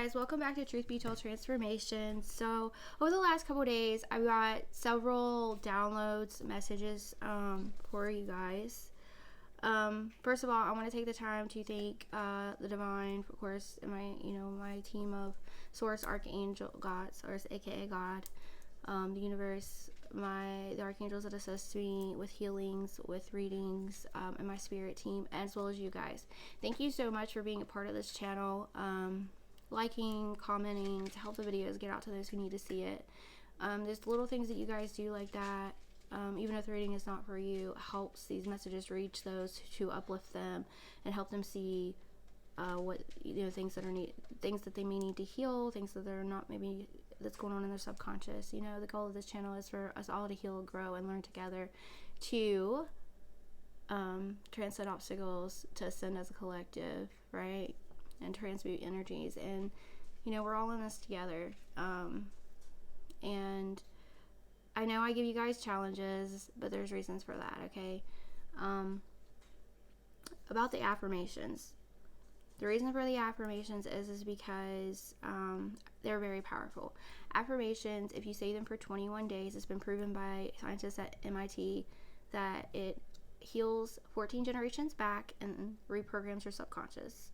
guys, welcome back to Truth Be Told Transformation. So over the last couple days, I've got several downloads, messages for you guys. First of all, I want to take the time to thank the Divine, of course, and my team of Source, Archangel, God, Source, aka God, the universe, the archangels that assist me with healings, with readings, and my spirit team, as well as you guys. Thank you so much for being a part of this channel. Liking, commenting to help the videos get out to those who need to see it. There's little things that you guys do like that, even if the reading is not for you, helps these messages reach those to uplift them and help them see what things that they may need to heal, things that they're not, maybe that's going on in their subconscious. The goal of this channel is for us all to heal, grow, and learn together to transcend obstacles, to ascend as a collective, right? And transmute energies, and we're all in this together. And I know I give you guys challenges, but there's reasons for that. Okay. About the affirmations, the reason for the affirmations is because they're very powerful. Affirmations, if you say them for 21 days, it's been proven by scientists at MIT that it heals 14 generations back and reprograms your subconscious.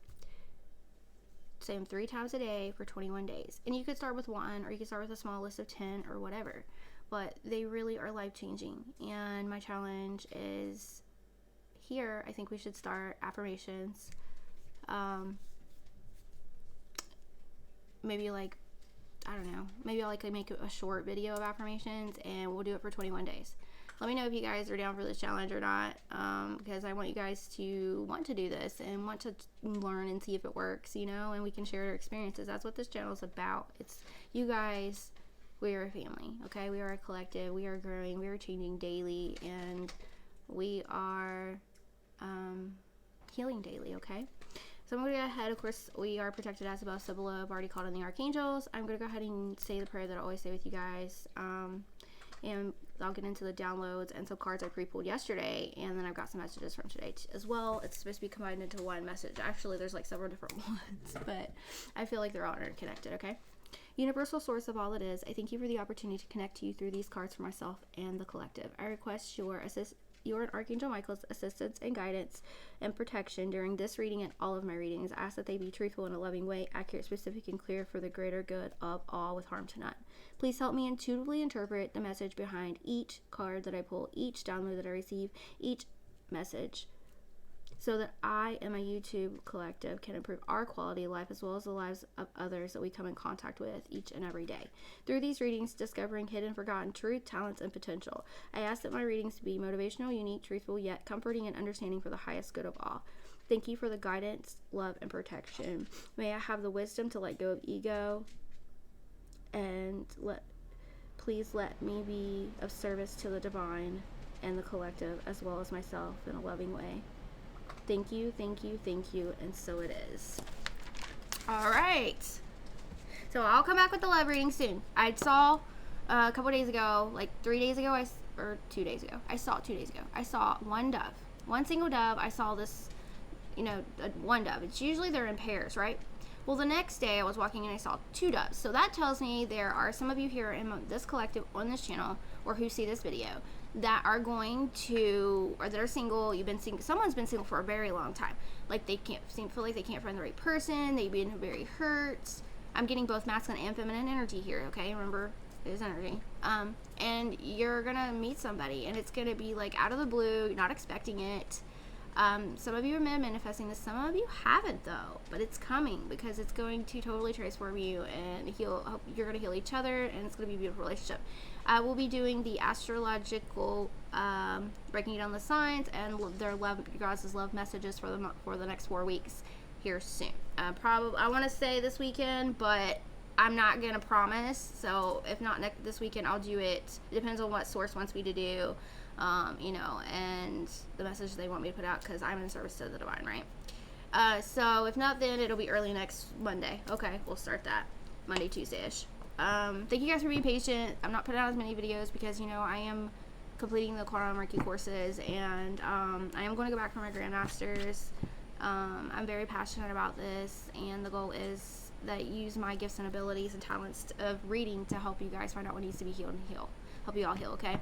Say them 3 times a day for 21 days. And you could start with 1, or you could start with a small list of 10 or whatever. But they really are life-changing. And my challenge is here, I think we should start affirmations. Maybe maybe I'll make a short video of affirmations, and we'll do it for 21 days. Let me know if you guys are down for this challenge or not, because I want you guys to want to do this and want to learn and see if it works, and we can share our experiences. That's what this channel is about. It's you guys. We are a family, okay? We are a collective. We are growing. We are changing daily, and we are healing daily, okay? So I'm going to go ahead. Of course, we are protected as above, so below. I've already called in the archangels. I'm going to go ahead and say the prayer that I always say with you guys. And I'll get into the downloads and some cards I pre-pulled yesterday, and then I've got some messages from today as well. It's supposed to be combined into one message. Actually, there's several different ones, but I feel like they're all interconnected, okay? Universal source of all that is, I thank you for the opportunity to connect to you through these cards for myself and the collective. I request your and Archangel Michael's assistance and guidance and protection during this reading and all of my readings. I ask that they be truthful in a loving way, accurate, specific, and clear for the greater good of all with harm to none. Please help me intuitively interpret the message behind each card that I pull, each download that I receive, each message, so that I and my YouTube collective can improve our quality of life as well as the lives of others that we come in contact with each and every day. Through these readings, discovering hidden, forgotten truth, talents, and potential. I ask that my readings be motivational, unique, truthful, yet comforting and understanding for the highest good of all. Thank you for the guidance, love, and protection. May I have the wisdom to let go of ego, and please let me be of service to the divine and the collective as well as myself in a loving way. Thank you, thank you, thank you, and so it is. All right. So I'll come back with the love reading soon. I saw a couple days ago, 3 days ago, 2 days ago. I saw 2 days ago. I saw one dove, one single dove. I saw this, one dove. It's usually they're in pairs, right? Well, the next day I was walking and I saw 2 doves. So that tells me there are some of you here in this collective on this channel or who see this video that are going to, or that are single. You've been single. Someone's been single for a very long time. They feel like they can't find the right person. They've been very hurt. I'm getting both masculine and feminine energy here. Okay, remember, there's energy. And you're gonna meet somebody, and it's gonna be out of the blue. You're not expecting it. Some of you have been manifesting this. Some of you haven't, though, but it's coming because it's going to totally transform you and heal. You're going to heal each other, and it's going to be a beautiful relationship. I will be doing the astrological, breaking down the signs and their love, God's love messages for the next 4 weeks here soon. I want to say this weekend, but I'm not going to promise. So if not this weekend, I'll do it. It depends on what source wants me to do. And the message they want me to put out, because I'm in service to the divine, right? So if not, then it'll be early next Monday. Okay, we'll start that Monday, Tuesday-ish. Thank you guys for being patient. I'm not putting out as many videos because, I am completing the Quantum Reiki courses, and I am going to go back for my Grandmasters. I'm very passionate about this, and the goal is that use my gifts and abilities and talents of reading to help you guys find out what needs to be healed and help you all heal, okay?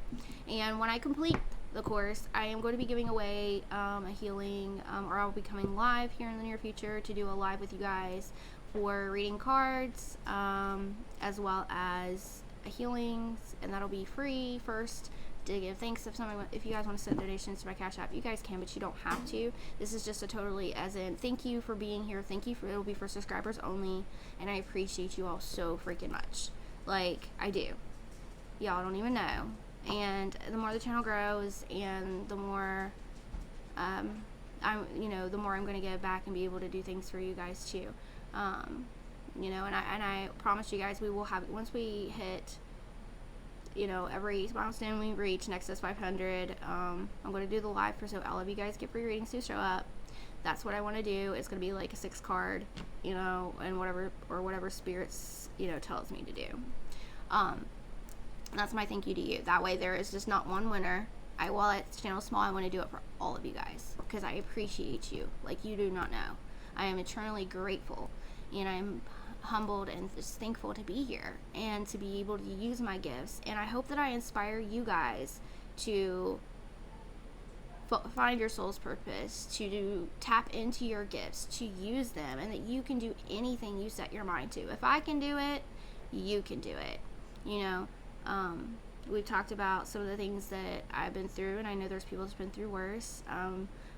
And when I complete the course, I am going to be giving away a healing, or I'll be coming live here in the near future to do a live with you guys for reading cards, as well as healings, and that'll be free first to give thanks. If you guys want to send donations to my Cash App, you guys can, but you don't have to. This is just a totally as in thank you for being here, it'll be for subscribers only, and I appreciate you all so freaking much. Like, I do. Y'all don't even know. And the more the channel grows, and the more the more I'm going to give back and be able to do things for you guys too. And I promise you guys, we will have, once we hit, every milestone we reach, next is 500, I'm going to do the live so all of you guys get free readings to show up. That's what I want to do. It's going to be like a 6 card, and whatever spirits, tells me to do. That's my thank you to you. That way there is just not one winner. While it's channel small, I want to do it for all of you guys, because I appreciate you like you do not know. I am eternally grateful, and I'm humbled and just thankful to be here and to be able to use my gifts. And I hope that I inspire you guys to find your soul's purpose, to tap into your gifts, to use them, and that you can do anything you set your mind to. If I can do it, you can do it. We've talked about some of the things that I've been through, and I know there's people that's been through worse,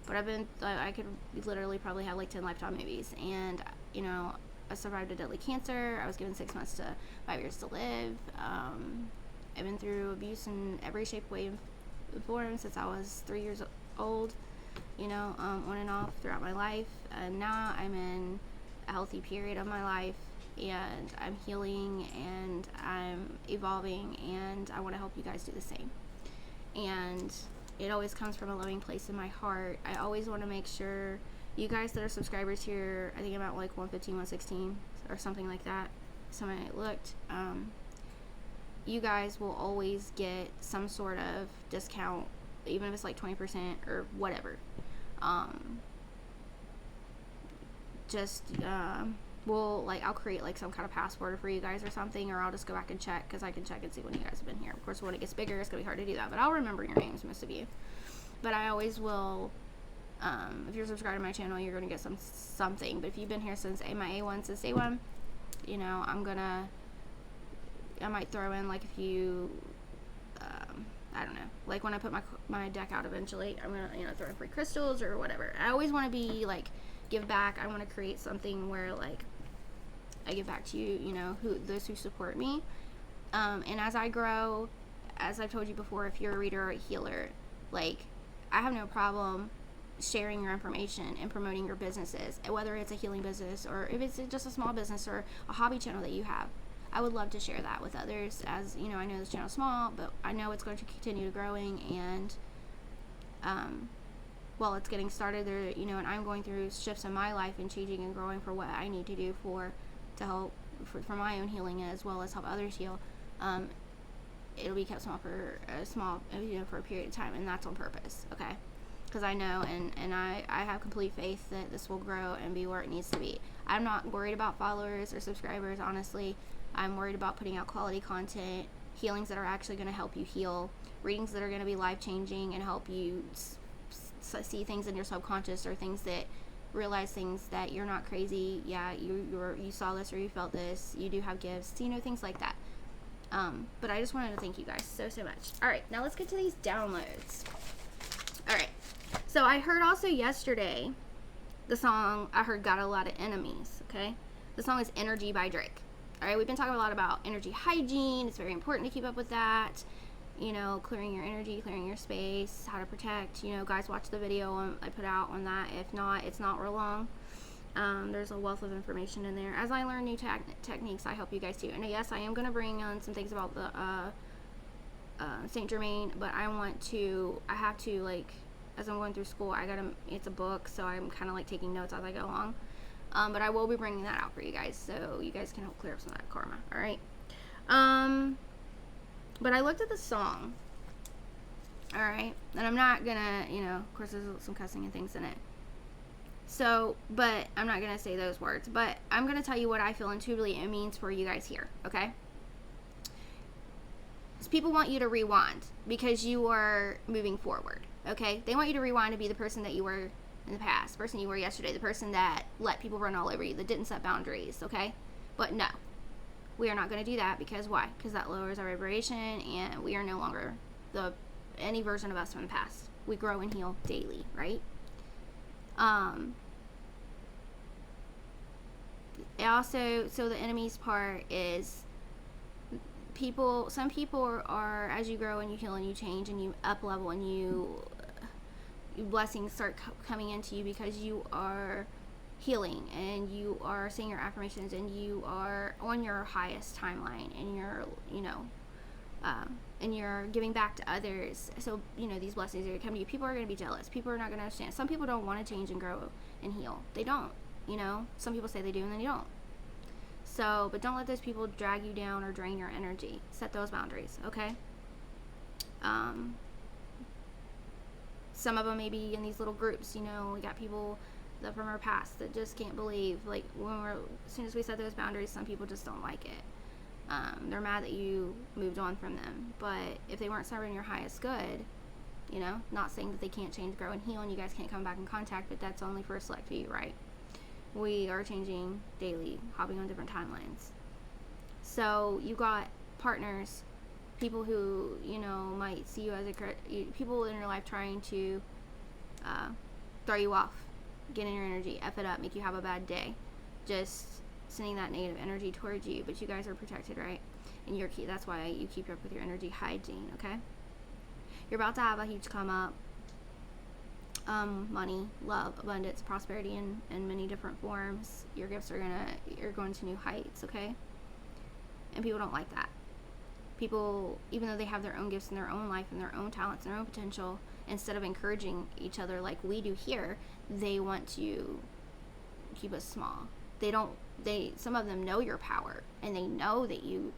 but I could literally probably have like 10 Lifetime movies. And I survived a deadly cancer. I was given 6 months to 5 years to live. I've been through abuse in every shape, way, and form since I was 3 years old, on and off throughout my life. And now I'm in a healthy period of my life, and I'm healing, and I'm evolving, and I want to help you guys do the same. And it always comes from a loving place in my heart. I always want to make sure you guys that are subscribers here, I think I'm at like 115, 116 or something like that. Somebody looked. You guys will always get some sort of discount, even if it's like 20% or whatever. I'll create like some kind of password for you guys or something, or I'll just go back and check, because I can check and see when you guys have been here. Of course, when it gets bigger, it's gonna be hard to do that, but I'll remember your names, most of you. But I always will. If you're subscribed to my channel, you're gonna get something. But if you've been here since my A1, since day one, I might throw in like a few. I don't know. Like when I put my deck out eventually, I'm gonna throw in free crystals or whatever. I always want to be like give back. I want to create something where like I give back to you, those who support me. And as I grow, as I've told you before, if you're a reader or a healer, like I have no problem sharing your information and promoting your businesses, whether it's a healing business or if it's just a small business or a hobby channel that you have. I would love to share that with others. As I know this channel's small, but I know it's going to continue growing, and while it's getting started there, and I'm going through shifts in my life and changing and growing for what I need to do to help for my own healing, as well as help others heal. It'll be kept small for a period of time, and that's on purpose, okay? Because I know and I have complete faith that this will grow and be where it needs to be. I'm not worried about followers or subscribers, honestly. I'm worried about putting out quality content, healings that are actually going to help you heal, readings that are going to be life-changing and help you see things in your subconscious, or things that realize things that you're not crazy. Yeah, you saw this or you felt this. You do have gifts, things like that. But I just wanted to thank you guys so much. All right, now let's get to these downloads. All right. So I heard also yesterday the song Got a Lot of Enemies, okay? The song is Energy by Drake. All right, we've been talking a lot about energy hygiene. It's very important to keep up with that. Clearing your energy, clearing your space, how to protect. Guys, watch the video I put out on that. If not, it's not real long. There's a wealth of information in there. As I learn new techniques, I help you guys too. And yes, I am going to bring on some things about the Saint Germain, but I have to, like, as I'm going through school, it's a book, so I'm kind of like taking notes as I go along. But I will be bringing that out for you guys, so you guys can help clear up some of that karma, alright? But I looked at the song, alright? And I'm not gonna, of course there's some cussing and things in it. So, but I'm not going to say those words, but I'm going to tell you what I feel intuitively it means for you guys here, okay? So people want you to rewind because you are moving forward, okay? They want you to rewind to be the person that you were in the past, the person you were yesterday, the person that let people run all over you, that didn't set boundaries, okay? But no, we are not going to do that because why? Because that lowers our vibration and we are no longer any version of us from the past. We grow and heal daily, right? Also, so the enemies part is some people are, as you grow and you heal and you change and you up level and blessings start coming into you because you are healing and you are saying your affirmations and you are on your highest timeline and you're, and you're giving back to others. So, these blessings are going to come to you. People are going to be jealous. People are not going to understand. Some people don't want to change and grow and heal. They don't, Some people say they do and then they don't. So, but don't let those people drag you down or drain your energy. Set those boundaries, okay? Some of them may be in these little groups, we got people that from our past that just can't believe, like, as soon as we set those boundaries, some people just don't like it. They're mad that you moved on from them. But if they weren't serving your highest good, not saying that they can't change, grow, and heal, and you guys can't come back in contact, but that's only for a select few, right? We are changing daily, hopping on different timelines. So you got partners, people who, might see you as people in your life trying to throw you off, get in your energy, F it up, make you have a bad day. Just sending that negative energy towards you, but you guys are protected, right? And that's why you keep up with your energy hygiene, okay? You're about to have a huge come up. Money, love, abundance, prosperity in many different forms. Your gifts you're going to new heights, okay? And people don't like that. People, even though they have their own gifts in their own life and their own talents and their own potential, instead of encouraging each other like we do here, they want to keep us small. Some of them know your power and they know that you're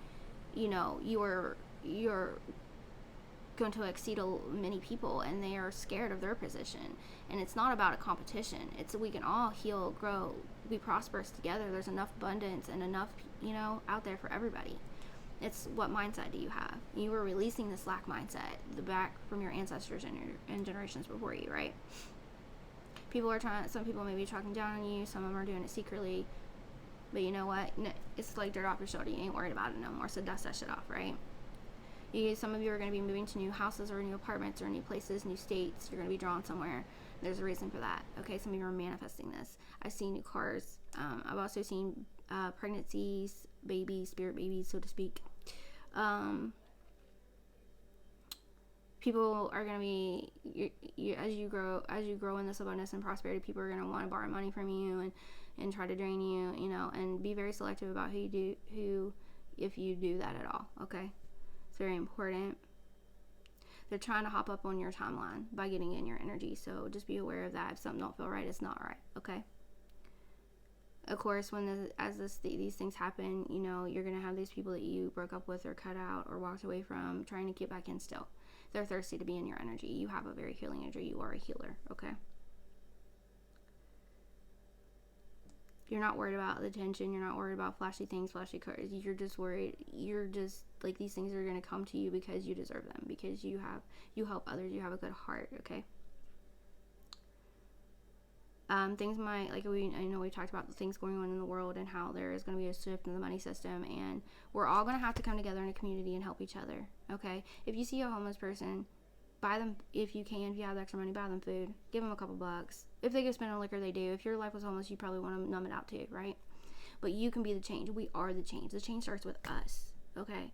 going to exceed many people, and they are scared of their position. And it's not about a competition. It's we can all heal, grow, be prosperous together. There's enough abundance and enough out there for everybody. It's what mindset do you have? You were releasing this lack mindset, the back from your ancestors and generations before you, right? Some people may be talking down on you, some of them are doing it secretly, but you know what? It's like dirt off your shoulder. You ain't worried about it no more, so dust that shit off, right? Some of you are going to be moving to new houses or new apartments or new places, new states. You're going to be drawn somewhere. There's a reason for that. Okay, some of you are manifesting this. I've seen new cars. I've also seen pregnancies, babies, spirit babies, so to speak. People are going to be, as you grow in this abundance and prosperity, people are going to want to borrow money from you and try to drain you, and be very selective about if you do that at all, okay? It's very important. They're trying to hop up on your timeline by getting in your energy, so just be aware of that. If something don't feel right, it's not right, okay? Of course, these things happen, you're going to have these people that you broke up with or cut out or walked away from trying to get back in still. They're thirsty to be in your energy. You have a very healing energy. You are a healer, okay? You're not worried about the attention. You're not worried about flashy things, flashy cars. You're just worried. You're just like, these things are going to come to you because you deserve them, because you help others. You have a good heart, okay? Things might, I know we talked about the things going on in the world and how there is going to be a shift in the money system, and we're all going to have to come together in a community and help each other, okay? If you see a homeless person, buy them, if you have extra money, buy them food, give them a couple bucks. If they go spend on liquor, they do. If your life was homeless, you probably want to numb it out too, right? But you can be the change. We are the change. The change starts with us, okay?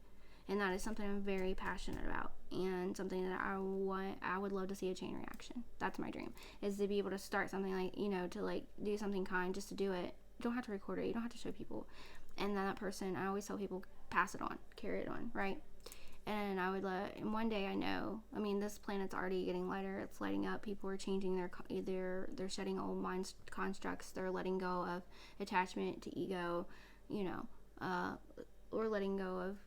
And that is something I'm very passionate about, and something that I would love to see a chain reaction. That's my dream, is to be able to start something to do something kind, just to do it. You don't have to record it. You don't have to show people. And then that person, I always tell people, pass it on, carry it on, right? And I would and one day this planet's already getting lighter. It's lighting up. People are changing they're shedding old mind constructs. They're letting go of attachment to ego, or letting go of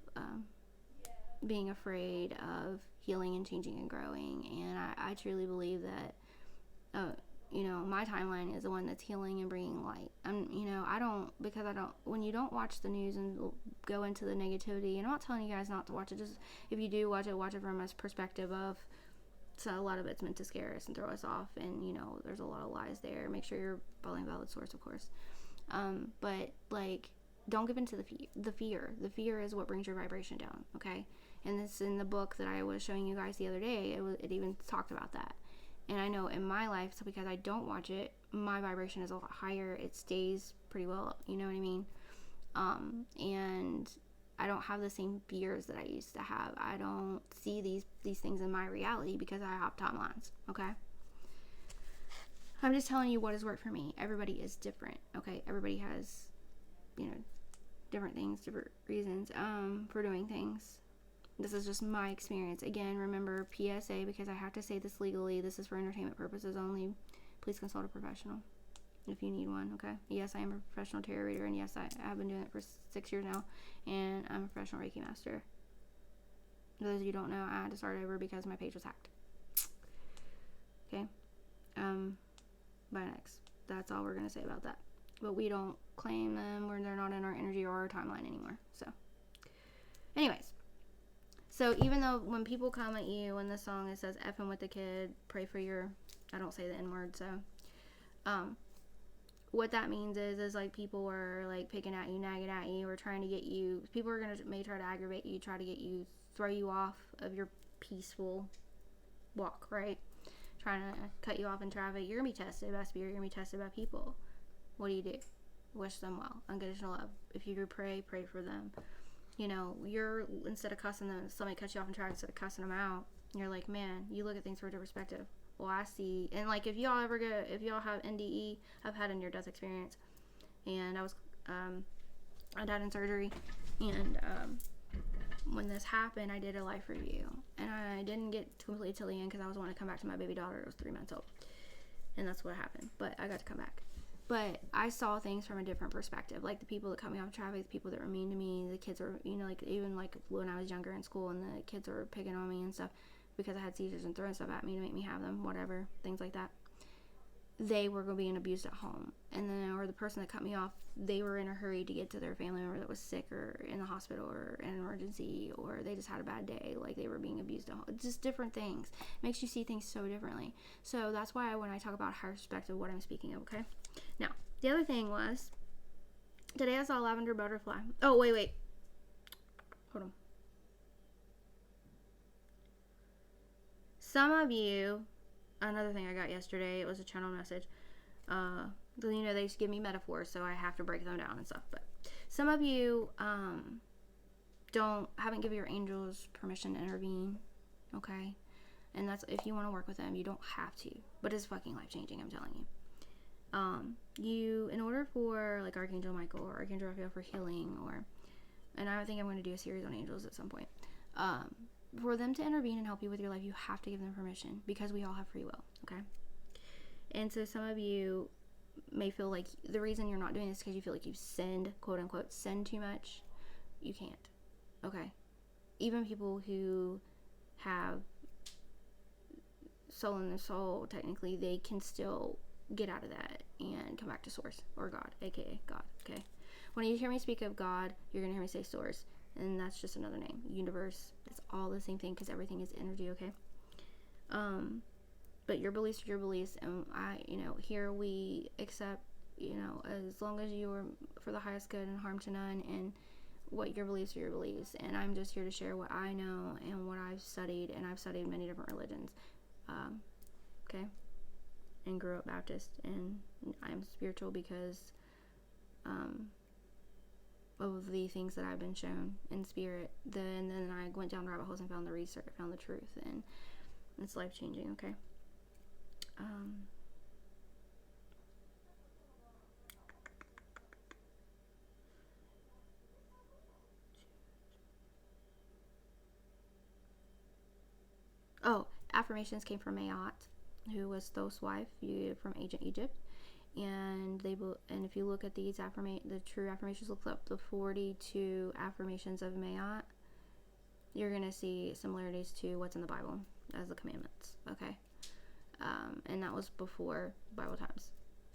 being afraid of healing and changing and growing. And I truly believe that you know, my timeline is the one that's healing and bringing light. You know, when you don't watch the news and go into the negativity, and I'm not telling you guys not to watch it, just if you do watch it from a perspective of, so a lot of it's meant to scare us and throw us off, and, you know, there's a lot of lies there. Make sure you're following valid source, of course. But, like, don't give in to the fear. The fear is what brings your vibration down, okay? And this in the book that I was showing you guys the other day, it even talked about that. And I know in my life, so because I don't watch it, my vibration is a lot higher. It stays pretty well, you know what I mean? And I don't have the same fears that I used to have. I don't see these things in my reality because I have timelines, okay? I'm just telling you what has worked for me. Everybody is different, okay? Everybody has, you know, different things, different reasons for doing things. This is just my experience. Again, remember, PSA, because I have to say this legally, this is for entertainment purposes only. Please consult a professional if you need one, okay? Yes, I am a professional tarot reader, and yes, I have been doing it for 6 years now, and I'm a professional Reiki master. For those of you who don't know, I had to start over because my page was hacked. Okay? Bye next. That's all we're going to say about that. But we don't claim them, or they're not in our energy or our timeline anymore. So, anyways. So, even though when people come at you in the song, it says F him with the kid, pray for your, I don't say the N word, so, what that means is like people are like picking at you, nagging at you, or trying to get you, people are may try to aggravate you, try to get you, throw you off of your peaceful walk, right? Trying to cut you off in traffic. You're going to be tested by spirit, you're going to be tested by people. What do? Wish them well. Unconditional love. If you pray for them. You know, instead of cussing them, somebody cuts you off in traffic, instead of cussing them out, you're like, man, you look at things from a different perspective. Well, I see, and like, if y'all have NDE, I've had a near-death experience, and I died in surgery, and, when this happened, I did a life review, and I didn't get completely till the end, because I was wanting to come back to my baby daughter. It was 3 months old, and that's what happened, but I got to come back. But I saw things from a different perspective. Like the people that cut me off traffic, the people that were mean to me, the kids were, you know, like even like when I was younger in school and the kids were picking on me and stuff because I had seizures and throwing stuff at me to make me have them, whatever, things like that. They were being abused at home. And then, or the person that cut me off, they were in a hurry to get to their family member that was sick or in the hospital or in an emergency, or they just had a bad day, like they were being abused at home. Just different things. It makes you see things so differently. So that's why when I talk about higher perspective, what I'm speaking of, okay? Now, the other thing was, today I saw a lavender butterfly. Oh, wait. Hold on. Some of you, another thing I got yesterday, it was a channel message. You know, they just give me metaphors, so I have to break them down and stuff. But some of you haven't given your angels permission to intervene, okay? And that's, if you want to work with them, you don't have to. But it's fucking life-changing, I'm telling you. In order for like Archangel Michael or Archangel Raphael for healing, and I think I'm going to do a series on angels at some point, for them to intervene and help you with your life, you have to give them permission, because we all have free will, okay? And so some of you may feel like the reason you're not doing this is because you feel like you've sinned, quote unquote, sinned too much. You can't, okay? Even people who have soul in their soul, technically, they can still get out of that and come back to source, or God, aka God, okay? When you hear me speak of God, you're gonna hear me say source, and that's just another name. Universe, it's all the same thing, because everything is energy, okay? But your beliefs are your beliefs, and here we accept, as long as you are for the highest good and harm to none, and what your beliefs are your beliefs, and I'm just here to share what I know and what I've studied, and I've studied many different religions, okay? And grew up Baptist, and I'm spiritual because of the things that I've been shown in spirit. And then I went down rabbit holes and found the research, found the truth, and it's life changing. Okay. Affirmations came from Mayat, who was Thoth's wife, from ancient Egypt, and if you look at the true affirmations, look up the 42 affirmations of Mayat, you're gonna see similarities to what's in the Bible as the commandments. Okay, And that was before Bible times.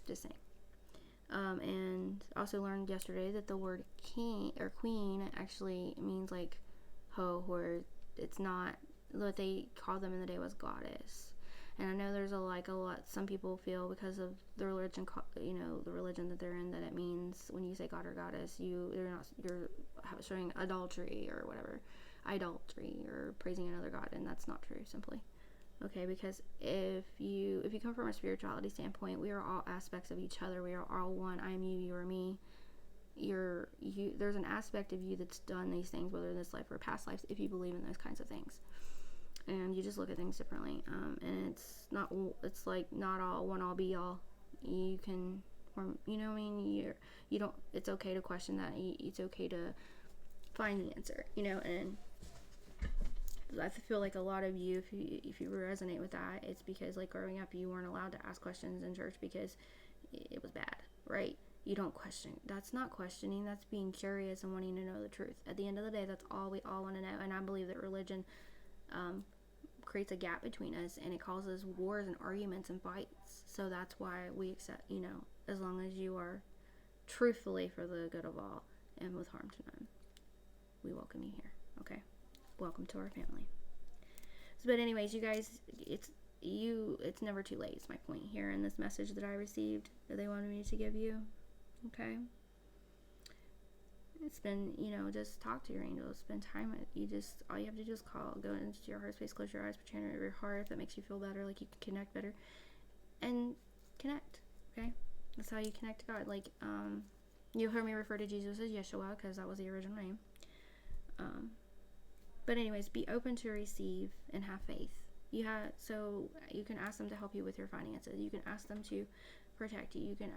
Just saying. And also learned yesterday that the word king or queen actually means like hoe, where it's not what they called them in the day was goddess. And I know there's a lot some people feel because of the religion, the religion that they're in, that it means when you say god or goddess, you're showing adultery or whatever, idolatry or praising another god, and that's not true, simply. Okay, because if you come from a spirituality standpoint, we are all aspects of each other. We are all one. I am you, you are me. There's an aspect of you that's done these things, whether in this life or past lives, if you believe in those kinds of things. And you just look at things differently. And it's like not all one all be all. You can, you know what I mean? You don't, it's okay to question that. It's okay to find the answer, and I feel like a lot of you, if you resonate with that, it's because like growing up you weren't allowed to ask questions in church because it was bad, right? You don't question. That's not questioning. That's being curious and wanting to know the truth. At the end of the day, that's all we all want to know. And I believe that religion creates a gap between us, and it causes wars and arguments and fights. So that's why we accept, as long as you are truthfully for the good of all and with harm to none, we welcome you here. Okay, welcome to our family. But anyways, you guys, it's never too late is my point here in this message that I received that they wanted me to give you. Okay, it's been, just talk to your angels, spend time with you. Just all you have to do is go into your heart space, close your eyes, put your hand over your heart if that makes you feel better, like you can connect better, and connect. Okay, that's how you connect to God. Like you heard me refer to Jesus as Yeshua because that was the original name. But anyways, be open to receive and have faith. So you can ask them to help you with your finances. You can ask them to protect you. You can,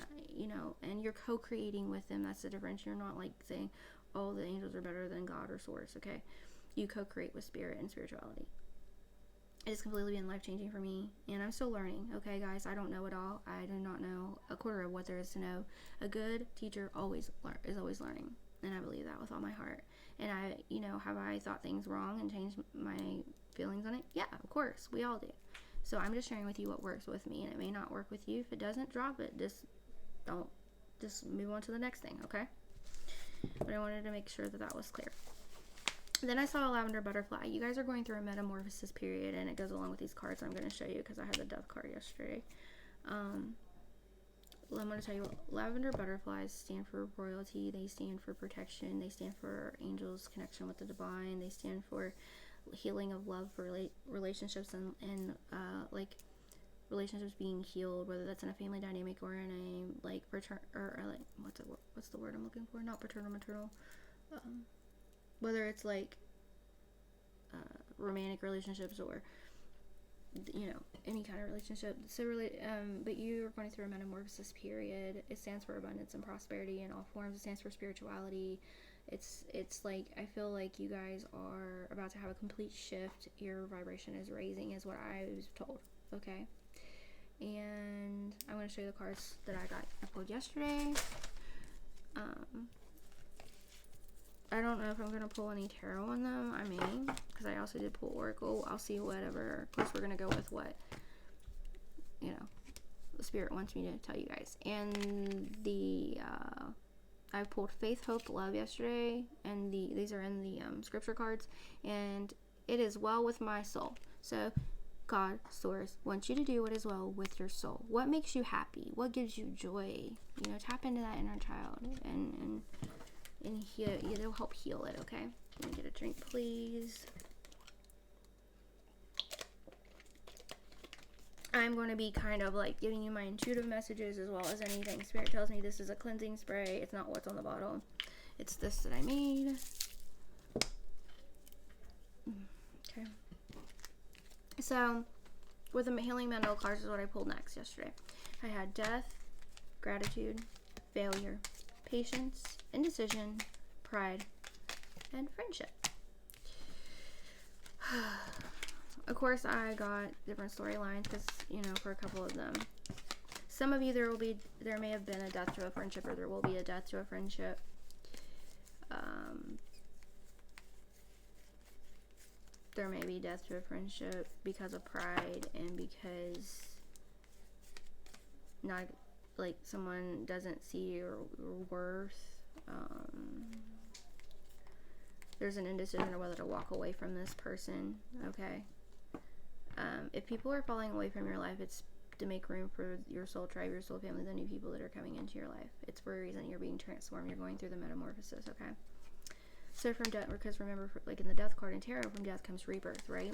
and you're co-creating with them. That's the difference. You're not like saying, oh, the angels are better than God or source. Okay, you co-create with spirit and spirituality. It's completely been life-changing for me, and I'm still learning. Okay, guys, I don't know it all. I do not know a quarter of what there is to know. A good teacher is always learning, and I believe that with all my heart. And have I thought things wrong and changed my feelings on it? Yeah, of course, we all do. So I'm just sharing with you what works with me, and it may not work with you. If it doesn't, drop it. Just move on to the next thing, okay? But I wanted to make sure that was clear. Then I saw a lavender butterfly. You guys are going through a metamorphosis period, and it goes along with these cards I'm going to show you because I had the death card yesterday. I'm going to tell you what lavender butterflies stand for royalty. They stand for protection. They stand for angels' connection with the divine. They stand for healing of love for relationships and like relationships being healed, whether that's in a family dynamic or in a like what's the word I'm looking for? Not paternal, maternal. Whether it's like romantic relationships or any kind of relationship. So really, but you are going through a metamorphosis period. It stands for abundance and prosperity in all forms. It stands for spirituality. It's like I feel like you guys are about to have a complete shift. Your vibration is raising, is what I was told. Okay, and I'm going to show you the cards that I pulled yesterday. I don't know if I'm going to pull any tarot on them. I mean, because I also did pull Oracle. I'll see whatever. Of course, we're going to go with what, the Spirit wants me to tell you guys. And I pulled Faith, Hope, Love yesterday. And these are in the scripture cards. And it is well with my soul. So, God, Source, wants you to do what is well with your soul. What makes you happy? What gives you joy? Tap into that inner child. And it'll help heal it, okay? Let me get a drink, please. I'm going to be kind of like giving you my intuitive messages as well as anything. Spirit tells me this is a cleansing spray. It's not what's on the bottle. It's this that I made. Okay. So, with the Healing Mandel cards is what I pulled next yesterday. I had death, gratitude, failure, patience, indecision, pride, and friendship. Of course, I got different storylines because, for a couple of them. Some of you, there may have been a death to a friendship, or there will be a death to a friendship. There may be death to a friendship because of pride and because not like someone doesn't see your worth. There's an indecision of whether to walk away from this person. Okay. If people are falling away from your life, it's to make room for your soul tribe, your soul family, the new people that are coming into your life. It's for a reason. You're being transformed. You're going through the metamorphosis. Okay. So from death, because remember, like in the death card in tarot, from death comes rebirth, right?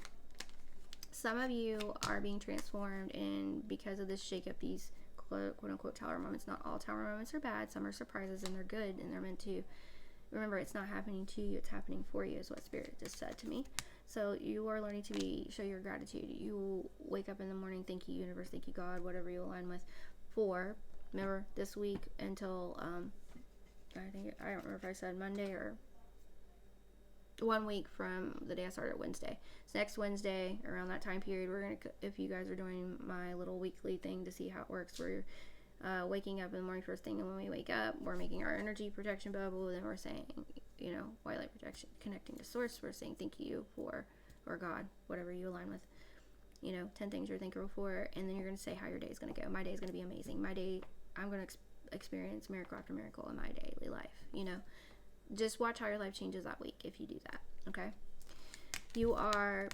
Some of you are being transformed, and because of this shake up, these quote unquote tower moments, not all tower moments are bad. Some are surprises and they're good and they're meant to. Remember, it's not happening to you, it's happening for you, is what Spirit just said to me. So you are learning to show your gratitude. You wake up in the morning, thank you, universe, thank you, God, whatever you align with. Remember, this week until, I don't remember if I said Monday or 1 week from the day I started, Wednesday. So next Wednesday, around that time period, we're going to, if you guys are doing my little weekly thing to see how it works, we're waking up in the morning first thing, and when we wake up, we're making our energy protection bubble, then we're saying, white light protection, connecting to source, we're saying thank you for, or God, whatever you align with, 10 things you're thankful for, and then you're going to say how your day is going to go. My day is going to be amazing. My day, I'm going to experience miracle after miracle in my daily life, just watch how your life changes that week if you do that, okay?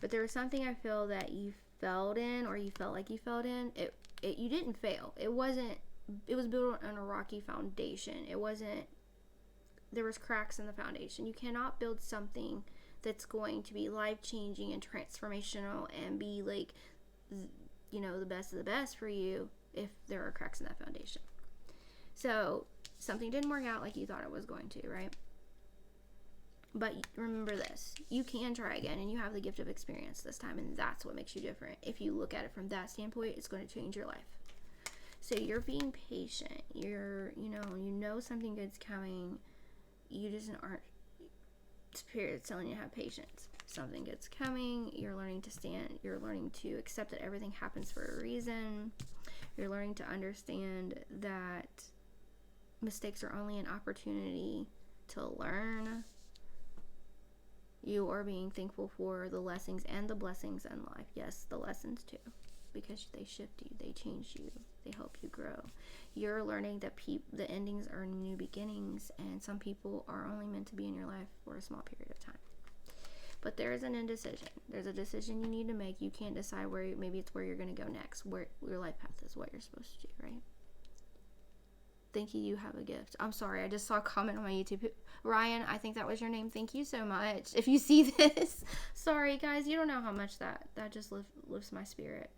But there was something I feel that you failed in, or you felt like you failed in. You didn't fail. It was built on a rocky foundation. There was cracks in the foundation. You cannot build something that's going to be life-changing and transformational and be like, the best of the best for you if there are cracks in that foundation. So something didn't work out like you thought it was going to, right? But remember this, you can try again, and you have the gift of experience this time, and that's what makes you different. If you look at it from that standpoint, it's going to change your life. So you're being patient. You're, something good's coming. You just aren't, Spirit's telling you to have patience. Something good's coming. You're learning to stand. You're learning to accept that everything happens for a reason. You're learning to understand that mistakes are only an opportunity to learn. You are being thankful for the lessons and the blessings in life. Yes, the lessons too, because they shift you, they change you, they help you grow. You're learning that the endings are new beginnings, and some people are only meant to be in your life for a small period of time. But there is an indecision. There's a decision you need to make. You can't decide maybe it's where you're going to go next. Where your life path is what you're supposed to do, right? Thank you, you have a gift. I'm sorry, I just saw a comment on my YouTube. Ryan, I think that was your name. Thank you so much. If you see this, sorry guys, you don't know how much that just lifts my spirit.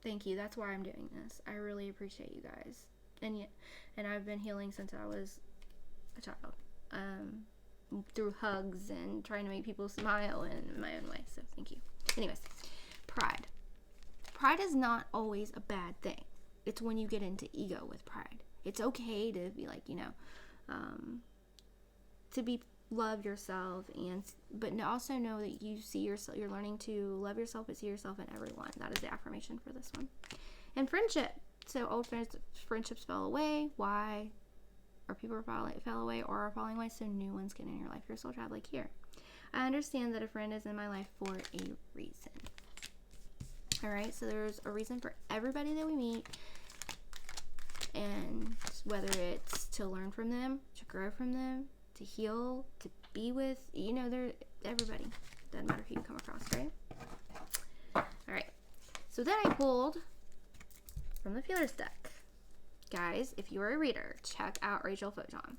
Thank you. That's why I'm doing this. I really appreciate you guys. And I've been healing since I was a child. Through hugs and trying to make people smile in my own way. So thank you. Anyways, pride. Pride is not always a bad thing. It's when you get into ego with pride. It's okay to be like, to love yourself, but also know that you see yourself. You're learning to love yourself, but see yourself in everyone. That is the affirmation for this one. And friendship. So old friendships fell away. Why? Or people fell away or are falling away, so new ones get in your life. Your soul tribe, like here. I understand that a friend is in my life for a reason. Alright, so there's a reason for everybody that we meet, and whether it's to learn from them, to grow from them, to heal, to be with, they're everybody. Doesn't matter who you come across, right? Alright, so then I pulled from the feelers deck. Guys, if you're a reader, check out Rachel Photon.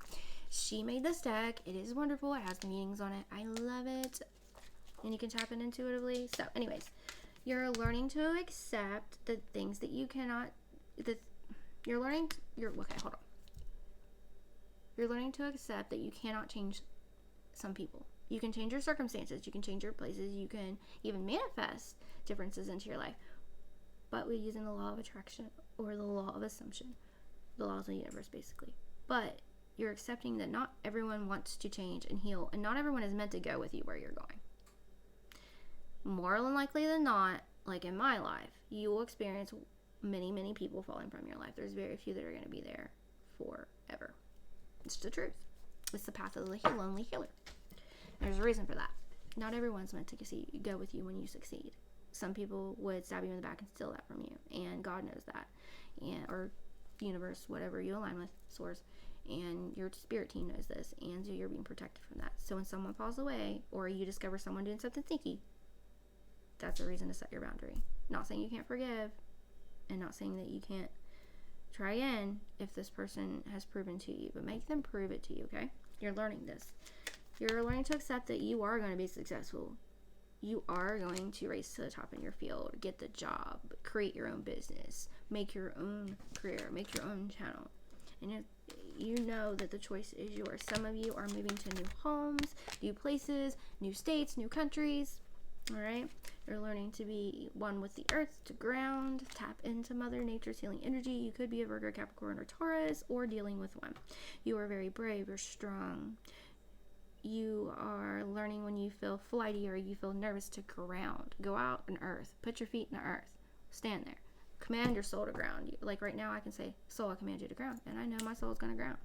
She made this deck. It is wonderful. It has the meanings on it. I love it. And you can tap it intuitively. So, anyways, you're learning to accept the things that you cannot, okay, hold on. You're learning to accept that you cannot change some people. You can change your circumstances. You can change your places. You can even manifest differences into your life. But we're using the law of attraction or the law of assumption. The laws of the universe, basically. But you're accepting that not everyone wants to change and heal, and not everyone is meant to go with you where you're going. More than likely than not, like in my life, you will experience many, many people falling from your life. There's very few that are going to be there forever. It's the truth. It's the path of the lonely healer. There's a reason for that. Not everyone's meant to go with you when you succeed. Some people would stab you in the back and steal that from you, and God knows that. and or universe, whatever you align with, source, and your spirit team knows this, and so you're being protected from that. So when someone falls away, or you discover someone doing something sneaky, that's a reason to set your boundary. Not saying you can't forgive, and not saying that you can't try again if this person has proven to you, but make them prove it to you, okay? You're learning this. You're learning to accept that you are going to be successful. You are going to race to the top in your field, get the job, create your own business, make your own career, make your own channel. And you know that the choice is yours. Some of you are moving to new homes, new places, new states, new countries. All right? You're learning to be one with the earth, to ground, tap into Mother Nature's healing energy. You could be a Virgo, Capricorn, or Taurus, or dealing with one. You are very brave. You're strong. You are learning when you feel flighty or you feel nervous to ground. Go out in earth. Put your feet in the earth. Stand there. Command your soul to ground. Like right now I can say, soul, I command you to ground. And I know my soul is going to ground.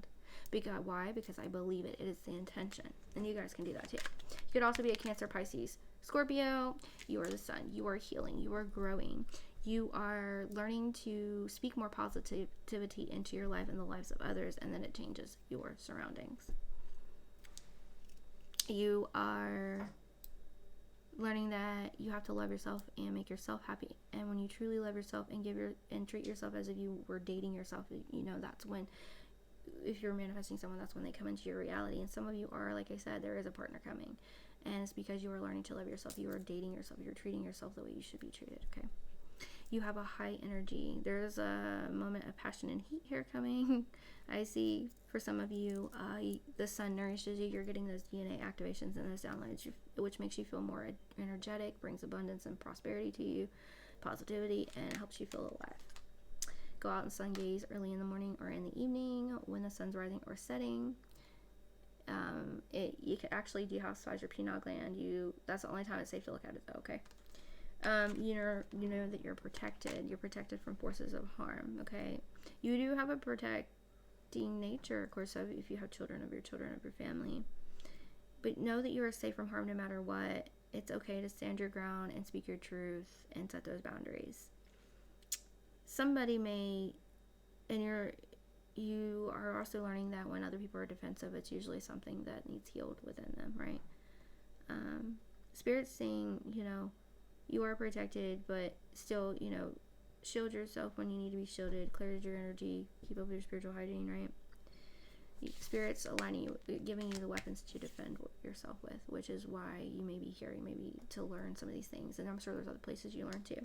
Why? Because I believe it. It is the intention. And you guys can do that too. You could also be a Cancer, Pisces, Scorpio. You are the sun. You are healing. You are growing. You are learning to speak more positivity into your life and the lives of others, and then it changes your surroundings. You are learning that you have to love yourself and make yourself happy. And when you truly love yourself and treat yourself as if you were dating yourself, you know, that's when, if you're manifesting someone, that's when they come into your reality. And some of you are, like I said, there is a partner coming. And it's because you are learning to love yourself. You are dating yourself. You're treating yourself the way you should be treated, okay? You have a high energy. There's a moment of passion and heat here coming. I see for some of you, the sun nourishes you. You're getting those DNA activations and those downloads, which makes you feel more energetic, brings abundance and prosperity to you, positivity, and helps you feel alive. Go out and sun gaze early in the morning or in the evening when the sun's rising or setting. You can actually detoxify your pineal gland. That's the only time it's safe to look at it though, okay? You know that you're protected. You're protected from forces of harm, okay? You do have a protecting nature, of course, if you have children, of your family. But know that you are safe from harm no matter what. It's okay to stand your ground and speak your truth and set those boundaries. Somebody may, and you are also learning that when other people are defensive, it's usually something that needs healed within them, right? Spirit's saying, you are protected, but still, shield yourself when you need to be shielded, clear your energy, keep up your spiritual hygiene, right? Spirit's aligning you, giving you the weapons to defend yourself with, which is why you may be here, maybe to learn some of these things, and I'm sure there's other places you learn too.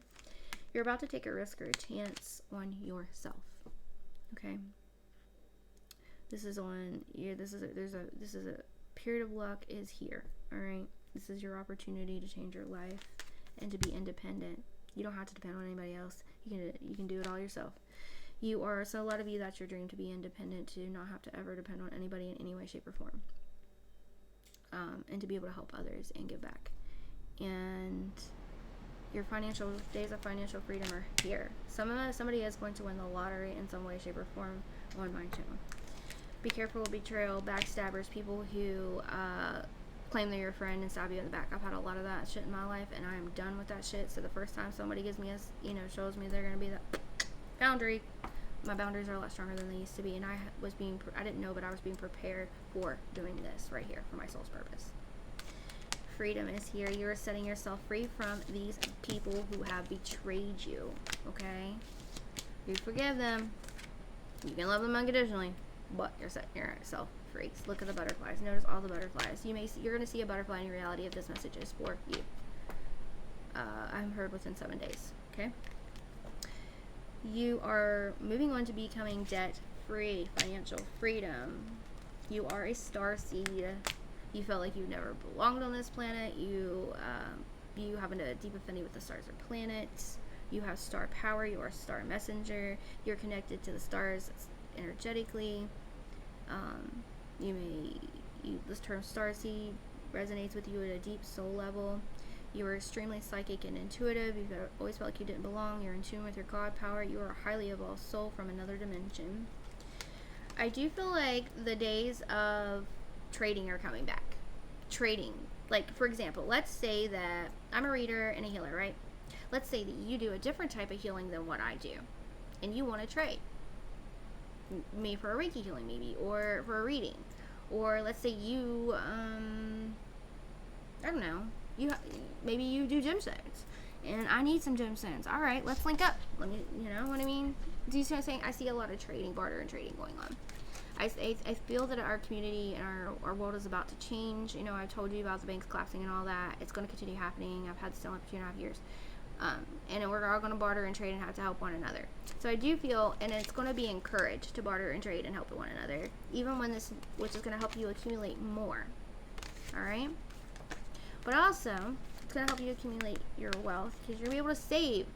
You're about to take a risk or a chance on yourself, okay? This is a period of luck is here, all right? This is your opportunity to change your life and to be independent. You don't have to depend on anybody else. You can do it all yourself. So a lot of you, that's your dream, to be independent, to not have to ever depend on anybody in any way, shape, or form. And to be able to help others and give back. And your days of financial freedom are here. Somebody is going to win the lottery in some way, shape, or form on my channel. Be careful of betrayal, backstabbers, people who claim they're your friend and stab you in the back. I've had a lot of that shit in my life, and I am done with that shit. So the first time somebody gives me shows me they're gonna be that boundary, my boundaries are a lot stronger than they used to be, and I didn't know, but I was being prepared for doing this right here for my soul's purpose. Freedom is here. You're setting yourself free from these people who have betrayed you, okay? You forgive them. You can love them unconditionally, but you're setting yourself free. Look at the butterflies. Notice all the butterflies. You're going to see a butterfly in reality if this message is for you. I'm heard within 7 days, okay? You are moving on to becoming debt-free, financial freedom. You are a starseed. You felt like you never belonged on this planet. You have a deep affinity with the stars or planets. You have star power. You are a star messenger. You're connected to the stars energetically. This term starseed resonates with you at a deep soul level. You are extremely psychic and intuitive. You've always felt like you didn't belong. You're in tune with your God power. You are a highly evolved soul from another dimension. I do feel like the days of trading are coming back. Trading. Like, for example, let's say that I'm a reader and a healer, right? Let's say that you do a different type of healing than what I do. and you want to trade me for a Reiki healing, maybe, or for a reading, or let's say you I don't know, maybe you do gemstones and I need some gemstones. All right, let's link up. Let me, you know what I mean? Do you see what I'm saying? I see a lot of trading, barter and trading going on. I feel that our community and our world is about to change. You know, I told you about the banks collapsing and all that. It's going to continue happening. I've had this done for 2.5 years. And we're all going to barter and trade and have to help one another. So I do feel, and it's going to be encouraged to barter and trade and help one another, even when this, which is going to help you accumulate more. All right? But also, it's going to help you accumulate your wealth because you're going to be able to save.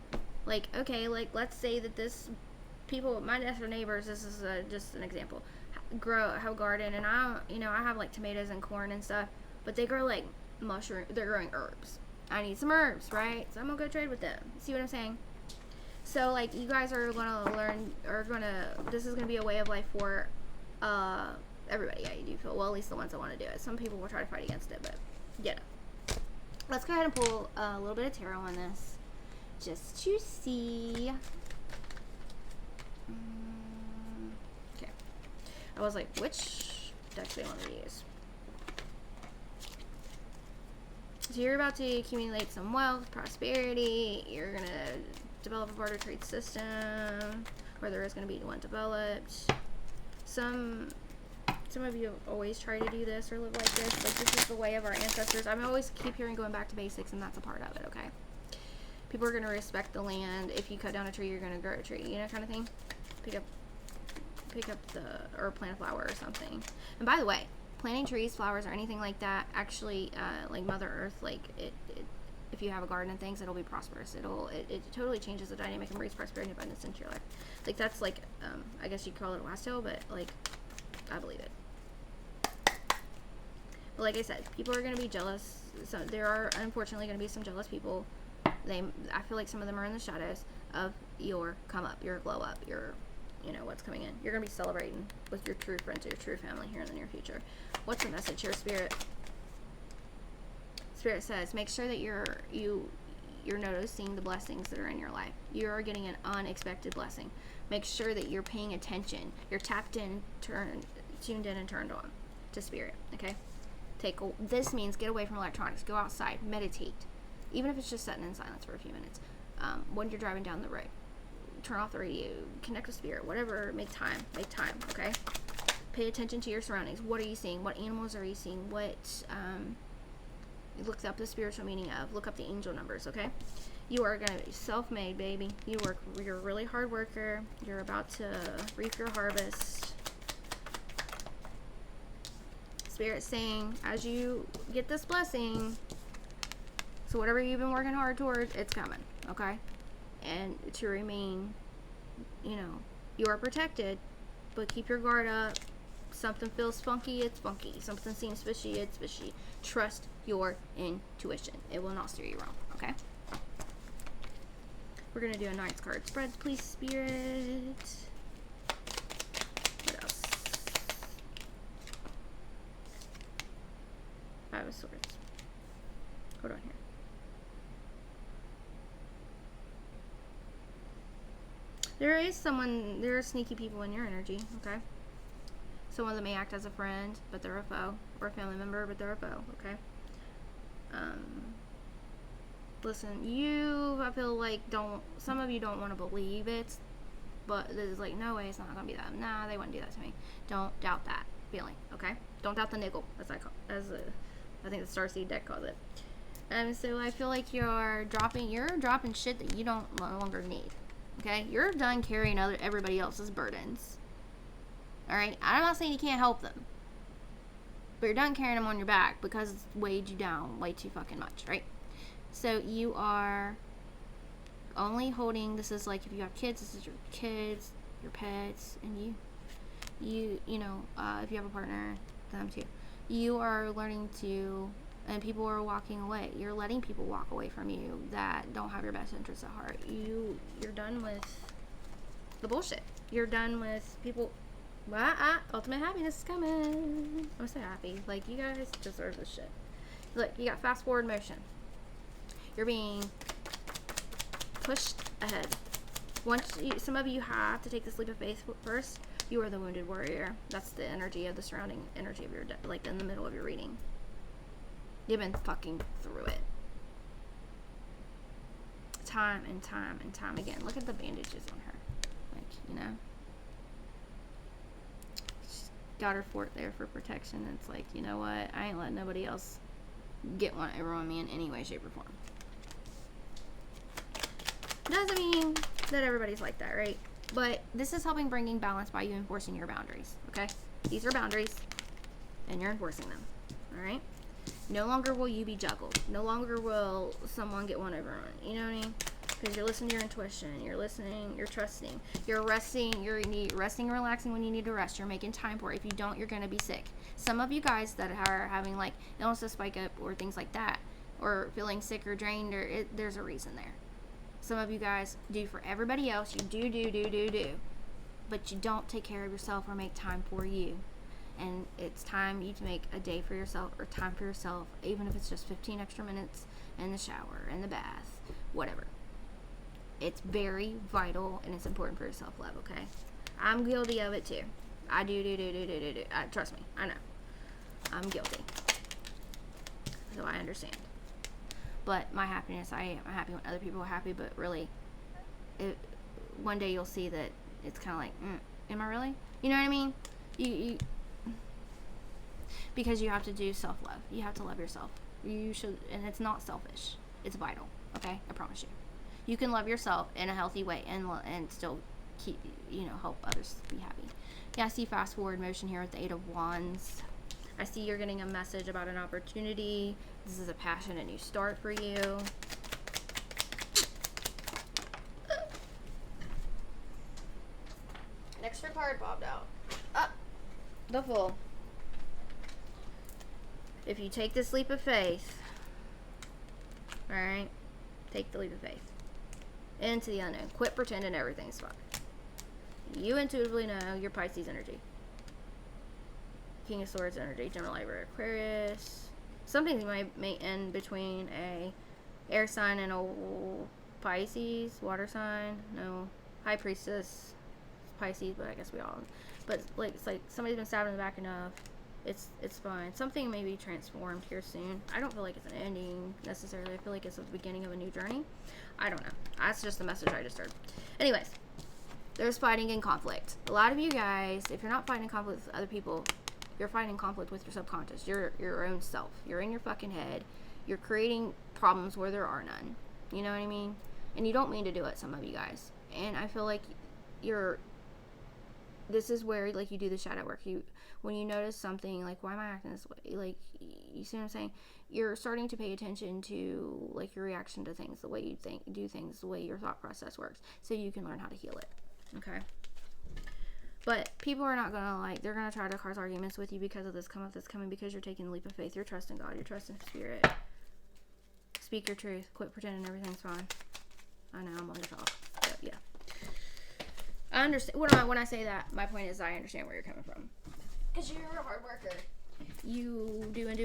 Like, okay, like, let's say that this people, my next door neighbors, this is just an example, have a garden, and I have like tomatoes and corn and stuff, but they grow like mushroom, they're growing herbs. I need some herbs, right? So I'm gonna go trade with them. See what I'm saying? So like, you guys are gonna learn, this is gonna be a way of life for everybody. Yeah, you do feel, well, at least the ones that want to do it. Some people will try to fight against it, but yeah. Let's go ahead and pull a little bit of tarot on this, just to see. Okay. I was like, which deck do they want me to use? So you're about to accumulate some wealth, prosperity. You're going to develop a barter trade system, or there is going to be one developed. Some of you always try to do this or live like this. Like, this is the way of our ancestors. I always keep hearing going back to basics, and that's a part of it, okay? People are going to respect the land. If you cut down a tree, you're going to grow a tree, you know, kind of thing. Pick up or plant a flower or something. And by the way, planting trees, flowers, or anything like that, actually, like Mother Earth, like it if you have a garden and things, it'll be prosperous. It totally changes the dynamic and brings prosperity and abundance into your life. Like, that's like, I guess you'd call it a last tale, but like, I believe it. But like I said, people are going to be jealous. So there are, unfortunately, going to be some jealous people. I feel like some of them are in the shadows of your come up, your glow up, your, you know, what's coming in. You're going to be celebrating with your true friends, your true family here in the near future. What's the message here, Spirit? Spirit says, make sure that you're noticing the blessings that are in your life. You are getting an unexpected blessing. Make sure that you're paying attention. You're tapped in, tuned in, and turned on to Spirit, okay? This means get away from electronics. Go outside. Meditate. Even if it's just sitting in silence for a few minutes. When you're driving down the road, turn off the radio. Connect with Spirit. Whatever. Make time. Okay? Pay attention to your surroundings. What are you seeing? What animals are you seeing? What, look up the spiritual meaning of. Look up the angel numbers, okay? You are going to be self-made, baby. You're a really hard worker. You're about to reap your harvest. Spirit's saying, as you get this blessing, so whatever you've been working hard towards, it's coming, okay? And to remain, you know, you are protected, but keep your guard up. Something feels funky, it's funky. Something seems fishy, it's fishy. Trust your intuition. It will not steer you wrong, okay? We're going to do a Knight's card spreads, please, Spirit. What else? Five of Swords. Hold on here. There are sneaky people in your energy, okay? Someone that may act as a friend, but they're a foe, or a family member, but they're a foe, okay? Listen, I feel like, some of you don't want to believe it, but there's like, no way, it's not going to be that. Nah, they wouldn't do that to me. Don't doubt that feeling, okay? Don't doubt the niggle, I think the Starseed deck calls it. So I feel like you're dropping shit that you no longer need, okay? You're done carrying everybody else's burdens, all right? I'm not saying you can't help them, but you're done carrying them on your back because it's weighed you down way too fucking much, right? So you are only holding, this is like if you have kids, this is your kids, your pets, and you know, if you have a partner, them too. You are learning to, and people are walking away. You're letting people walk away from you that don't have your best interests at heart. You're done with the bullshit. You're done with people. Ultimate happiness is coming. I'm so happy. Like, you guys deserve this shit. Look, you got fast forward motion. You're being pushed ahead. Some of you have to take this leap of faith first. You are the wounded warrior. That's the energy of the surrounding energy of your like in the middle of your reading. You've been fucking through it. Time and time and time again. Look at the bandages on her. Like, you know. She's got her fort there for protection. It's like, you know what? I ain't letting nobody else get one over on me in any way, shape, or form. Doesn't mean that everybody's like that, right? But this is helping bringing balance by you enforcing your boundaries, okay? These are boundaries, and you're enforcing them, all right? No longer will you be juggled. No longer will someone get one over on. You know what I mean? Because you're listening to your intuition. You're listening. You're trusting. You're resting. You're resting and relaxing when you need to rest. You're making time for it. If you don't, you're going to be sick. Some of you guys that are having like illnesses spike up or things like that, or feeling sick or drained, there's a reason there. Some of you guys do for everybody else. You do. But you don't take care of yourself or make time for you. And it's time you to make a day for yourself or time for yourself, even if it's just 15 extra minutes in the shower, in the bath, whatever. It's very vital and it's important for your self-love, okay? I'm guilty of it too. I do. Trust me, I know. I'm guilty. So I understand. But my happiness, I'm happy when other people are happy, but really, one day you'll see that it's kind of like, am I really? You know what I mean? You because you have to do self-love. You have to love yourself. You should, and it's not selfish. It's vital, okay? I promise you. You can love yourself in a healthy way and still keep, help others be happy. Yeah, I see fast forward motion here with the 8 of Wands. I see you're getting a message about an opportunity. This is a passion, a new start for you. An extra card popped out. Up. The Fool. If you take this leap of faith, alright, take the leap of faith into the unknown. Quit pretending everything's fine. You intuitively know your Pisces energy. King of Swords energy, Gemini, Libra, Aquarius. Something may end between a air sign and a Pisces, water sign. No, High Priestess, Pisces, but I guess we all. But like it's like somebody's been stabbed in the back enough. It's fine. Something may be transformed here soon. I don't feel like it's an ending necessarily. I feel like it's the beginning of a new journey. I don't know. That's just the message I just heard. Anyways, there's fighting and conflict. A lot of you guys, if you're not fighting conflict with other people, you're fighting conflict with your subconscious, your own self. You're in your fucking head. You're creating problems where there are none. You know what I mean? And you don't mean to do it, some of you guys. And I feel like this is where, like, you do the shadow work. When you notice something, like, why am I acting this way? Like, you see what I'm saying? You're starting to pay attention to, like, your reaction to things, the way you do things, the way your thought process works, so you can learn how to heal it. Okay? But people are not gonna, they're gonna try to cause arguments with you because of this come up that's coming, because you're taking the leap of faith. You're trusting God. You're trusting Spirit. Speak your truth. Quit pretending everything's fine. I know, I'm on the top. But, yeah. I understand. When I say that, my point is I understand where you're coming from. Because you're a hard worker. You do and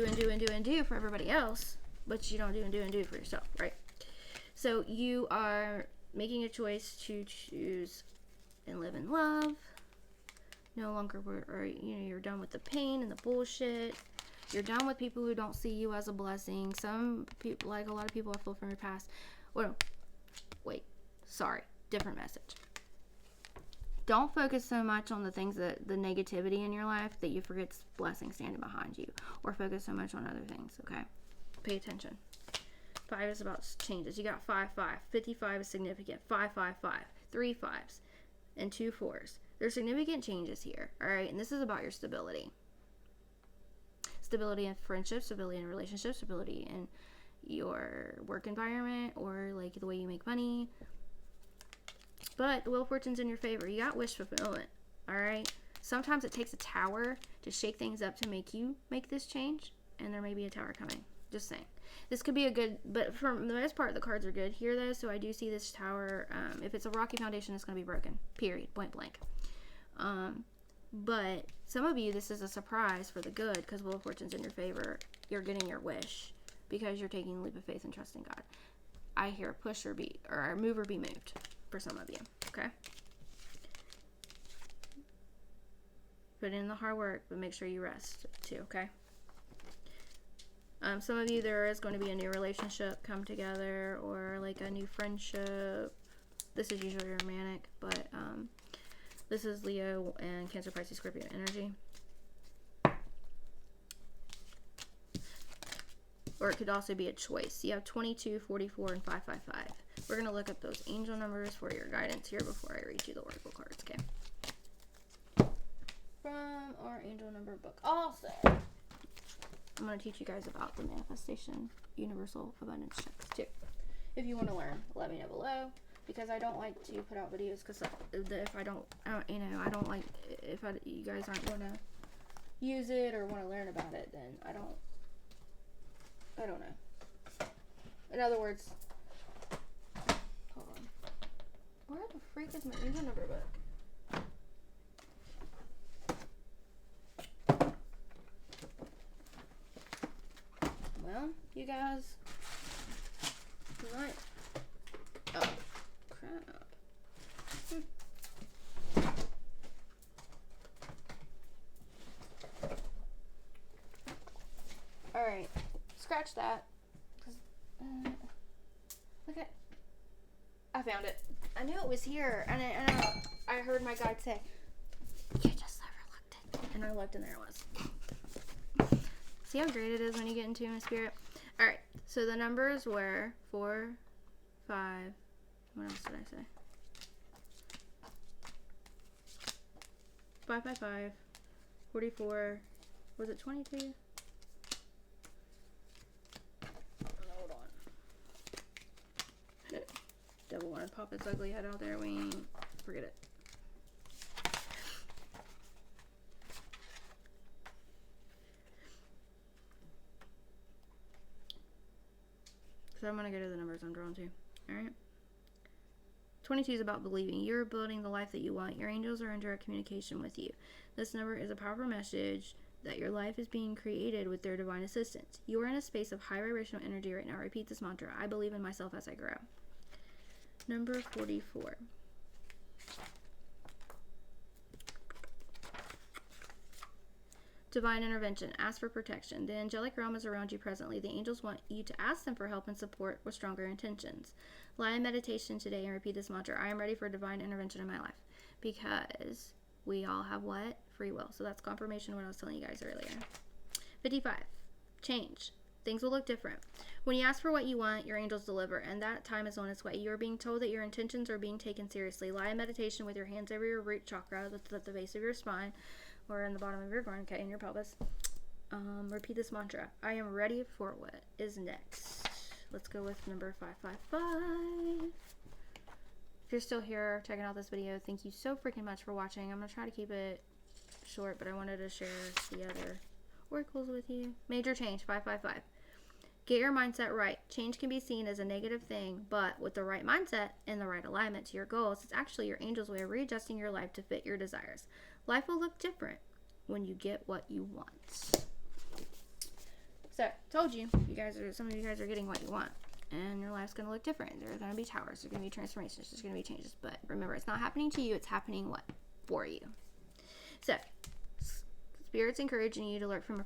do for everybody else, but you don't do and do for yourself, right? So you are making a choice to choose and live in love. No longer you're done with the pain and the bullshit. You're done with people who don't see you as a blessing. Some people, like a lot of people I feel from your past. Well, wait, sorry, different message. Don't focus so much on the things the negativity in your life that you forget blessing standing behind you, or focus so much on other things. Okay, pay attention. 5 is about changes. You got 5, 5. 55 is significant. 5, 5, 5. 3 5s and 2 4s. There's significant changes here. All right, and this is about your stability. Stability in friendships, stability in relationships, stability in your work environment, or like the way you make money. But the Wheel of Fortune's in your favor. You got wish fulfillment. All right. Sometimes it takes a tower to shake things up to make you make this change, and there may be a tower coming. Just saying. This could be a good, but for the most part, the cards are good here, though. So I do see this tower. If it's a rocky foundation, it's going to be broken. Period. Point blank. But some of you, this is a surprise for the good, because Wheel of Fortune's in your favor. You're getting your wish because you're taking the leap of faith and trusting God. I hear a push or move or be moved. for some of you, okay? Put in the hard work, but make sure you rest too, okay? Some of you, there is going to be a new relationship come together, or like a new friendship. This is usually romantic, but this is Leo and Cancer, Pisces, Scorpio energy. Or it could also be a choice. You have 22, 44, and 555. We're going to look up those angel numbers for your guidance here before I read you the oracle cards, okay? From our angel number book. Also, I'm going to teach you guys about the manifestation universal abundance checks too. If you want to learn, let me know below, because I don't like to put out videos because if I don't, you know, I don't like, if you guys aren't going to use it or want to learn about it, then I don't know. In other words, hold on. Where the freak is my angel number book? Well, you guys, right? Oh, crap. All right. Scratch that. Look at, I found it. I knew it was here, and I heard my guide say, "You just overlooked it," and I looked, and there it was. See how great it is when you get into my spirit. All right. So the numbers were 4, 5. What else did I say? 555, 44. Was it 22? Devil wanted to pop its ugly head out there. We ain't, forget it. So I'm going to go to the numbers I'm drawn to. Alright. 22 is about believing. You're building the life that you want. Your angels are in direct communication with you. This number is a powerful message that your life is being created with their divine assistance. You are in a space of high vibrational energy right now. Repeat this mantra. I believe in myself as I grow. Number 44. Divine intervention. Ask for protection. The angelic realm is around you presently. The angels want you to ask them for help and support with stronger intentions. Lie in meditation today and repeat this mantra. I am ready for divine intervention in my life. Because we all have what? Free will. So that's confirmation of what I was telling you guys earlier. 55. Change. Things will look different. When you ask for what you want, your angels deliver, and that time is on its way. You are being told that your intentions are being taken seriously. Lie in meditation with your hands over your root chakra, that's at the base of your spine, or in the bottom of your groin, okay, in your pelvis. Repeat this mantra. I am ready for what is next. Let's go with number 555. If you're still here checking out this video, thank you so freaking much for watching. I'm going to try to keep it short, but I wanted to share the other oracles with you. Major change, 555. Get your mindset right. Change can be seen as a negative thing, but with the right mindset and the right alignment to your goals, it's actually your angel's way of readjusting your life to fit your desires. Life will look different when you get what you want. So, told you, some of you guys are getting what you want, and your life's going to look different. There's going to be towers, there's going to be transformations, there's going to be changes, but remember, it's not happening to you, it's happening what? For you. So, Spirit's encouraging you to look from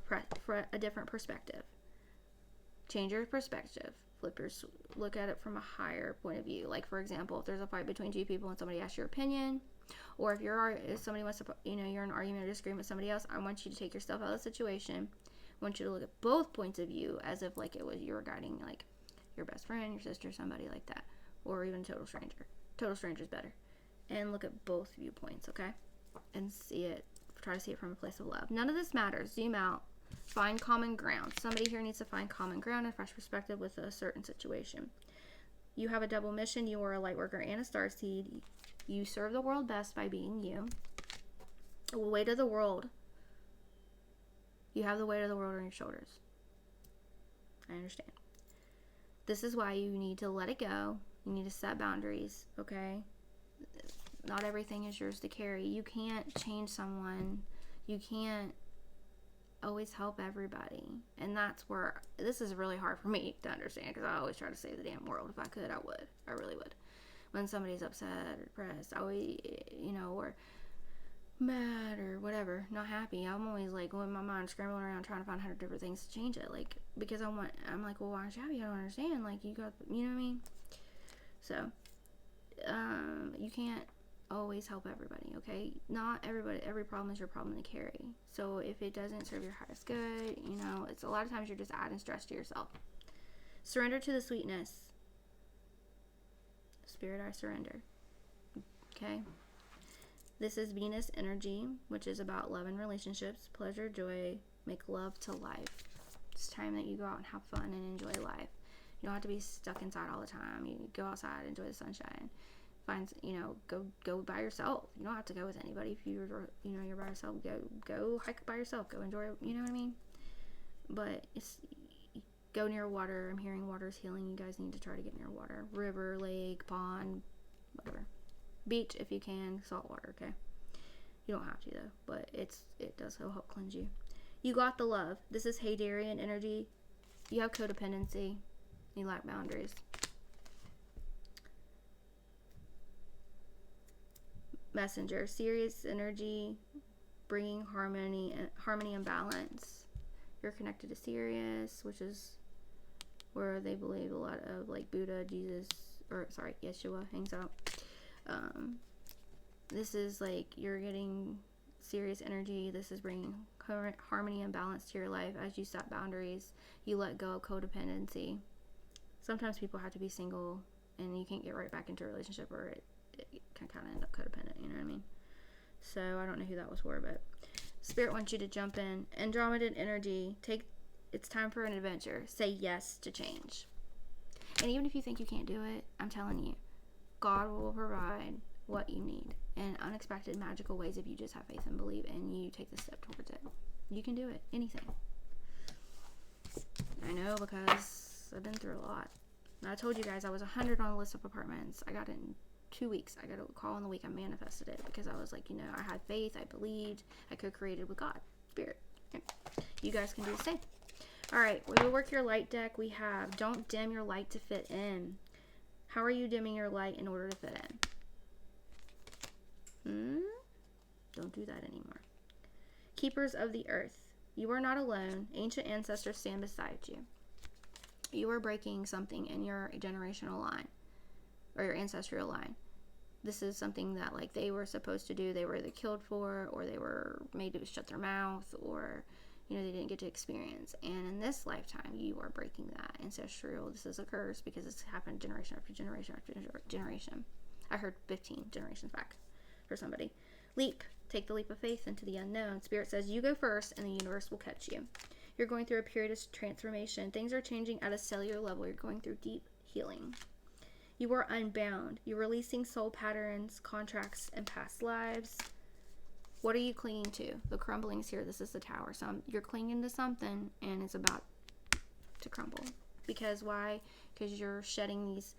a different perspective. Change your perspective. Look at it from a higher point of view. Like, for example, if there's a fight between two people and somebody asks your opinion, or if somebody wants to, you're in an argument or disagreement with somebody else, I want you to take yourself out of the situation. I want you to look at both points of view as if like it was you were guiding like your best friend, your sister, somebody like that, or even a total stranger. Total stranger's better. And look at both viewpoints, okay? And try to see it from a place of love. None of this matters. Zoom out. Find common ground. Somebody here needs to find common ground and fresh perspective with a certain situation. You have a double mission. You are a light worker and a starseed. You serve the world best by being you. The weight of the world. You have the weight of the world on your shoulders. I understand. This is why you need to let it go. You need to set boundaries, okay? Not everything is yours to carry. You can't change someone. You can't always help everybody. And that's where this is really hard for me to understand, because I always try to save the damn world. If I could, I would. I really would. when somebody's upset or depressed, always, or mad or whatever, not happy, I'm always like going in my mind scrambling around trying to find 100 different things to change it, like, because I'm like, well, why aren't you happy? I don't understand, like, you got, you know what I mean? So you can't always help everybody, okay? Not everybody, every problem is your problem to carry. So if it doesn't serve your highest good, it's a lot of times you're just adding stress to yourself. Surrender to the sweetness. Spirit, I surrender. Okay? This is Venus energy, which is about love and relationships, pleasure, joy, make love to life. It's time that you go out and have fun and enjoy life. You don't have to be stuck inside all the time. You go outside, enjoy the sunshine. Find, go by yourself. You don't have to go with anybody. If you're by yourself, go hike by yourself. Go enjoy, you know what I mean? But go near water. I'm hearing water is healing. You guys need to try to get near water. River, lake, pond, whatever. Beach if you can, salt water, okay? You don't have to though, but it does help cleanse you. You got the love. This is Hadarian energy. You have codependency. You lack boundaries. Messenger, Sirius energy, bringing harmony and balance. You're connected to Sirius, which is where they believe a lot of like Buddha, Yeshua hangs out. This is like you're getting Sirius energy. This is bringing harmony and balance to your life as you set boundaries. You let go of codependency. Sometimes people have to be single and you can't get right back into a relationship, or it can kind of end up codependent, you know what I mean? So I don't know who that was for, but Spirit wants you to jump in. Andromedan energy. It's time for an adventure. Say yes to change. And even if you think you can't do it, I'm telling you, God will provide what you need in unexpected, magical ways if you just have faith and believe and you take the step towards it. You can do it. Anything. I know because I've been through a lot. And I told you guys I was 100 on a list of apartments. I got it in 2 weeks. I got a call in the week. I manifested it because I was like, I had faith. I believed. I co-created with God. Spirit. Okay. You guys can do the same. All right. We will work your light deck. We have don't dim your light to fit in. How are you dimming your light in order to fit in? Don't do that anymore. Keepers of the earth. You are not alone. Ancient ancestors stand beside you. You are breaking something in your generational line or your ancestral line. This is something that like they were supposed to do. They were either killed for, or they were made to shut their mouth, or they didn't get to experience. And in this lifetime, you are breaking that ancestral. This is a curse because it's happened generation after generation after generation. I heard 15 generations back for somebody. Leap. Take the leap of faith into the unknown. Spirit says you go first and the universe will catch you. You're going through a period of transformation. Things are changing at a cellular level. You're going through deep healing. You are unbound. You're releasing soul patterns, contracts, and past lives. What are you clinging to? The crumbling's here. This is the tower. So you're clinging to something and it's about to crumble. Because why? Because you're shedding these,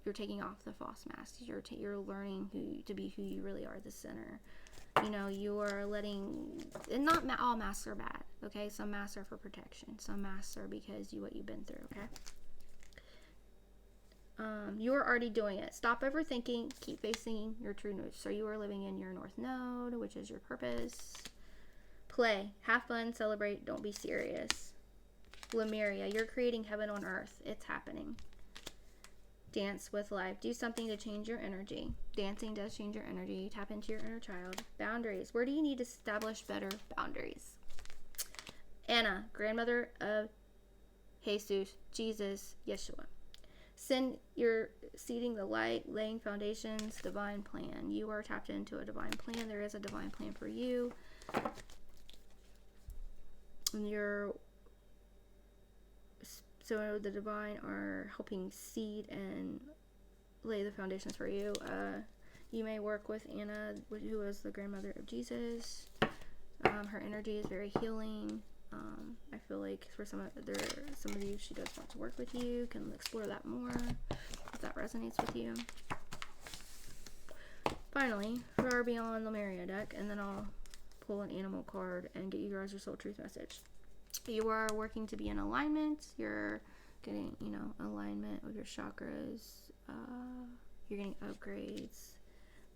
you're taking off the false masks. You're learning to be who you really are, the center. You are letting, and not all masks are bad, okay? Some masks are for protection. Some masks are because what you've been through, okay? You are already doing it. Stop overthinking. Keep facing your true north. So you are living in your north node, which is your purpose. Play. Have fun. Celebrate. Don't be serious. Lemuria. You're creating heaven on earth. It's happening. Dance with life. Do something to change your energy. Dancing does change your energy. Tap into your inner child. Boundaries. Where do you need to establish better boundaries? Anna, grandmother of Jesus, Yeshua. You're seeding the light, laying foundations, divine plan. You are tapped into a divine plan. There is a divine plan for you. And so the divine are helping seed and lay the foundations for you. You may work with Anna, who is the grandmother of Jesus. Her energy is very healing. I feel like for some of you, she does want to work with you. Can explore that more if that resonates with you. Finally, Far Beyond Lemuria deck, and then I'll pull an animal card and get you guys your soul truth message. You are working to be in alignment. You're getting, alignment with your chakras. You're getting upgrades.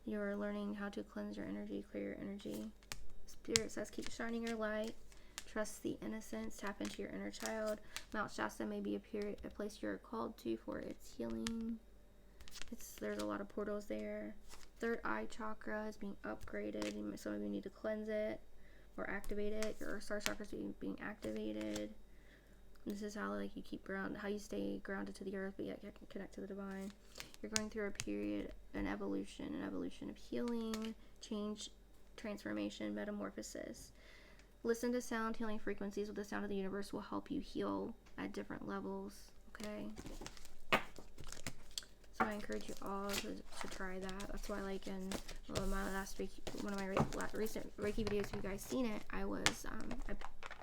You're learning how to cleanse your energy, clear your energy. Spirit says keep shining your light. Trust the innocence. Tap into your inner child. Mount Shasta may be a place you're called to for its healing. There's a lot of portals there. Third eye chakra is being upgraded. Some of you need to cleanse it or activate it. Your Earth Star chakra is being activated. This is how like you keep how you stay grounded to the earth, but yet connect to the divine. You're going through a period, an evolution of healing, change, transformation, metamorphosis. Listen to sound healing frequencies with the sound of the universe will help you heal at different levels. Okay. So I encourage you all to try that. That's why, like in my last Reiki, one of my recent Reiki videos, if you guys seen it, I was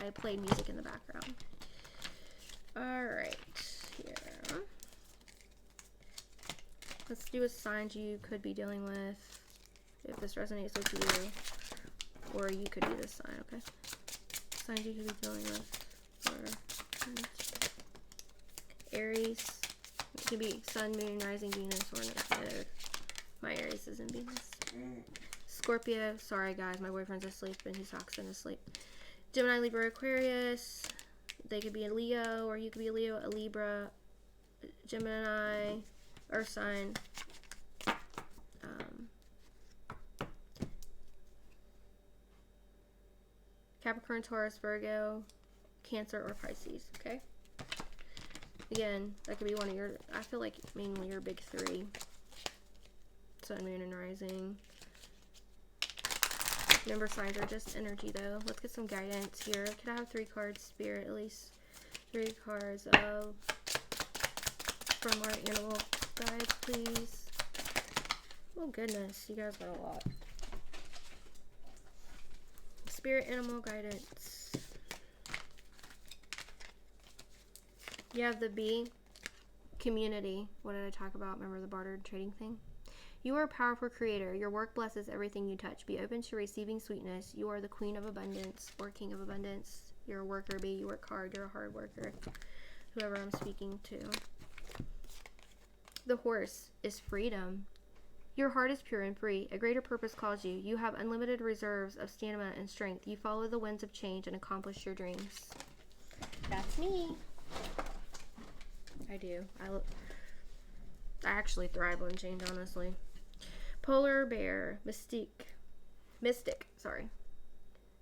I played music in the background. All right, here. Let's do a signs you could be dealing with. If this resonates with you, or you could be this sign. Okay. Signs you could be dealing with. Or Aries. It could be Sun, Moon, Rising, Venus, or neither. My Aries is in Venus. Scorpio. Sorry, guys. My boyfriend's asleep and he talks in his sleep. Gemini, Libra, Aquarius. They could be a Leo, or you could be a Leo, a Libra, Gemini, Earth sign. Capricorn, Taurus, Virgo, Cancer, or Pisces. Okay. Again, that could be one of your, I feel like mainly your big three. Sun, Moon, and Rising. Number signs are just energy, though. Let's get some guidance here. Could I have 3 cards, Spirit? At least 3 cards of from our animal guides, please. Oh, goodness. You guys got a lot. Spirit animal guidance. You have the B, community. What did I talk about? Remember the barter trading thing? You are a powerful creator. Your work blesses everything you touch. Be open to receiving sweetness. You are the queen of abundance or king of abundance. You're a worker, B. You work hard. You're a hard worker. Whoever I'm speaking to. The horse is freedom. Your heart is pure and free. A greater purpose calls you. You have unlimited reserves of stamina and strength. You follow the winds of change and accomplish your dreams. That's me. I do. I actually thrive on change, honestly. Polar bear, mystic.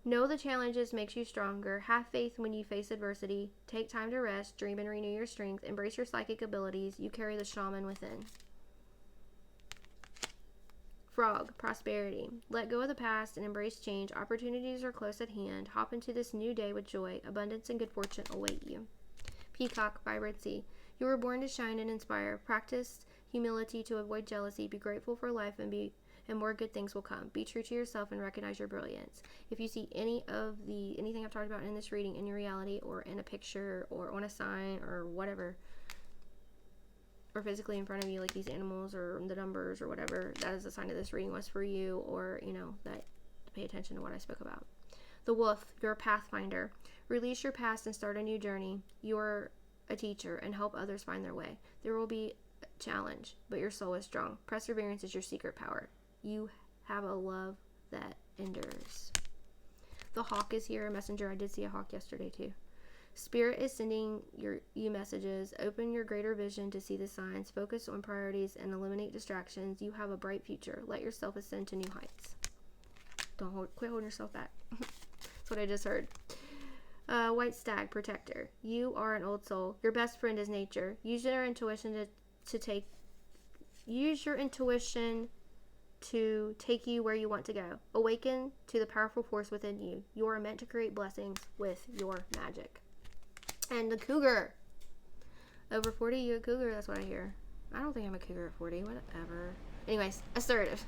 Know the challenges makes you stronger. Have faith when you face adversity. Take time to rest, dream and renew your strength. Embrace your psychic abilities. You carry the shaman within. Frog, prosperity. Let go of the past and embrace change. Opportunities are close at hand. Hop into this new day with joy. Abundance and good fortune await you. Peacock, vibrancy. You were born to shine and inspire. Practice humility to avoid jealousy. Be grateful for life and more good things will come. Be true to yourself and recognize your brilliance. If you see anything I've talked about in this reading in your reality or in a picture or on a sign or whatever, or physically in front of you, like these animals or the numbers or whatever, that is a sign that this reading was for you, or that pay attention to what I spoke about. The wolf, you're a pathfinder. Release your past and start a new journey. You're a teacher and help others find their way. There will be a challenge, but your soul is strong. Perseverance is your secret power. You have a love that endures. The hawk is here, a messenger. I did see a hawk yesterday too. Spirit is sending you messages. Open your greater vision to see the signs. Focus on priorities and eliminate distractions. You have a bright future. Let yourself ascend to new heights. Quit holding yourself back. That's what I just heard. White stag, protector. You are an old soul. Your best friend is nature. Use your intuition to take you where you want to go. Awaken to the powerful force within you. You are meant to create blessings with your magic. And the cougar. Over 40, you a cougar? That's what I hear. I don't think I'm a cougar at 40. Whatever. Anyways, assertive.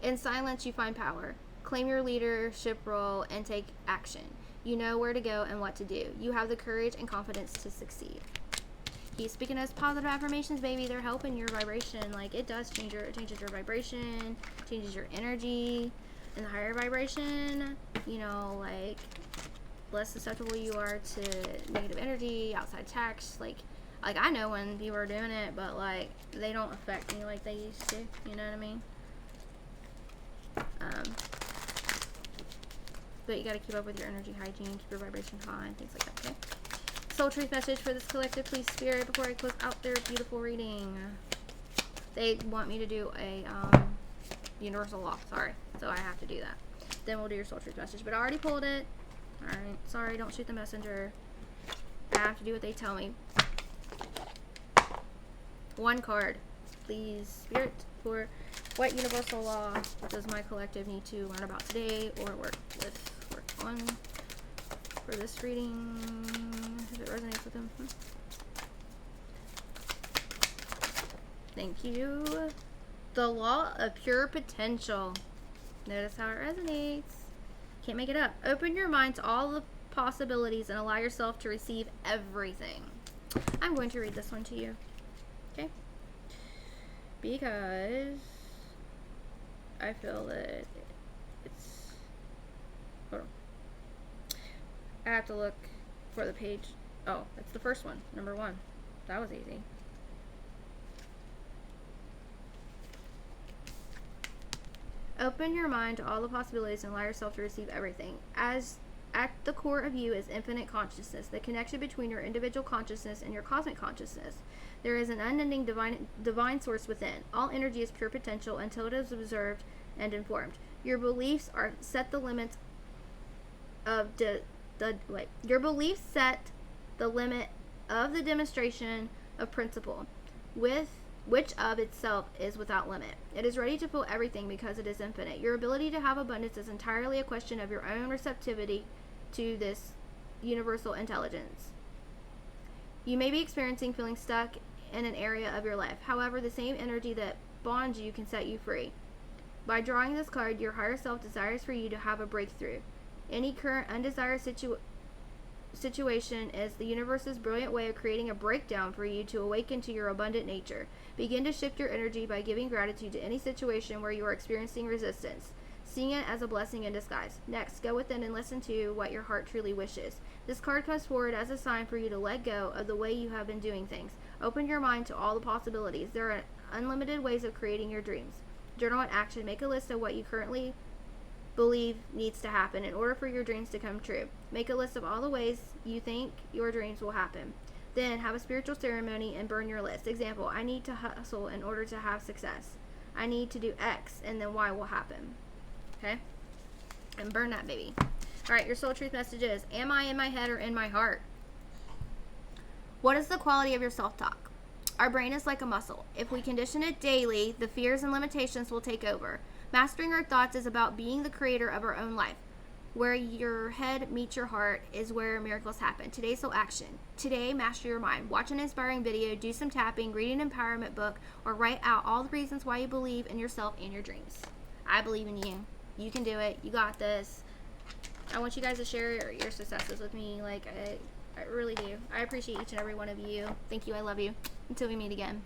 In silence, you find power. Claim your leadership role and take action. You know where to go and what to do. You have the courage and confidence to succeed. He's speaking as positive affirmations, baby. They're helping your vibration. Like, it does changes your vibration, changes your energy. And the higher vibration, less susceptible you are to negative energy, outside attacks. Like, Like, I know when people are doing it, but, like, they don't affect me like they used to. You know what I mean? But you got to keep up with your energy hygiene, keep your vibration high, and things like that, okay? Soul truth message for this collective, please, Spirit, before I close out their beautiful reading. They want me to do a universal law, sorry. So I have to do that. Then we'll do your soul truth message. But I already pulled it. Alright, sorry, don't shoot the messenger. I have to do what they tell me. One card, please, Spirit, for what universal law does my collective need to learn about today or work on for this reading, if it resonates with them. Thank you. The law of pure potential. Notice how it resonates. Can't make it up. Open your mind to all the possibilities and allow yourself to receive everything. I'm going to read this one to you. Okay? Because I feel that it's... Hold on. I have to look for the page. Oh, that's the first one. Number 1. That was easy. Open your mind to all the possibilities and allow yourself to receive everything. As at the core of you is infinite consciousness, the connection between your individual consciousness and your cosmic consciousness. There is an unending divine source within. All energy is pure potential until it is observed and informed. Your beliefs are set the limits of your beliefs set the limit of the demonstration of principle, with which of itself is without limit. It is ready to fill everything because it is infinite. Your ability to have abundance is entirely a question of your own receptivity to this universal intelligence. You may be experiencing feeling stuck in an area of your life. However, the same energy that bonds you can set you free. By drawing this card, your higher self desires for you to have a breakthrough. Any current undesired situation is the universe's brilliant way of creating a breakdown for you to awaken to your abundant nature. Begin to shift your energy by giving gratitude to any situation where you are experiencing resistance, seeing it as a blessing in disguise. Next, go within and listen to what your heart truly wishes. This card comes forward as a sign for you to let go of the way you have been doing things. Open your mind to all the possibilities. There are unlimited ways of creating your dreams. Journal in action. Make a list of what you currently believe needs to happen in order for your dreams to come true. Make a list of all the ways you think your dreams will happen. Then have a spiritual ceremony and burn your list. Example, I need to hustle in order to have success. I need to do X and then Y will happen. Okay? And burn that baby. Alright, your soul truth message is, am I in my head or in my heart? What is the quality of your self-talk? Our brain is like a muscle. If we condition it daily, the fears and limitations will take over. Mastering our thoughts is about being the creator of our own life. Where your head meets your heart is where miracles happen. Today's soul action. Today, master your mind. Watch an inspiring video, do some tapping, read an empowerment book, or write out all the reasons why you believe in yourself and your dreams. I believe in you. You can do it. You got this. I want you guys to share your successes with me. Like, I really do. I appreciate each and every one of you. Thank you. I love you. Until we meet again.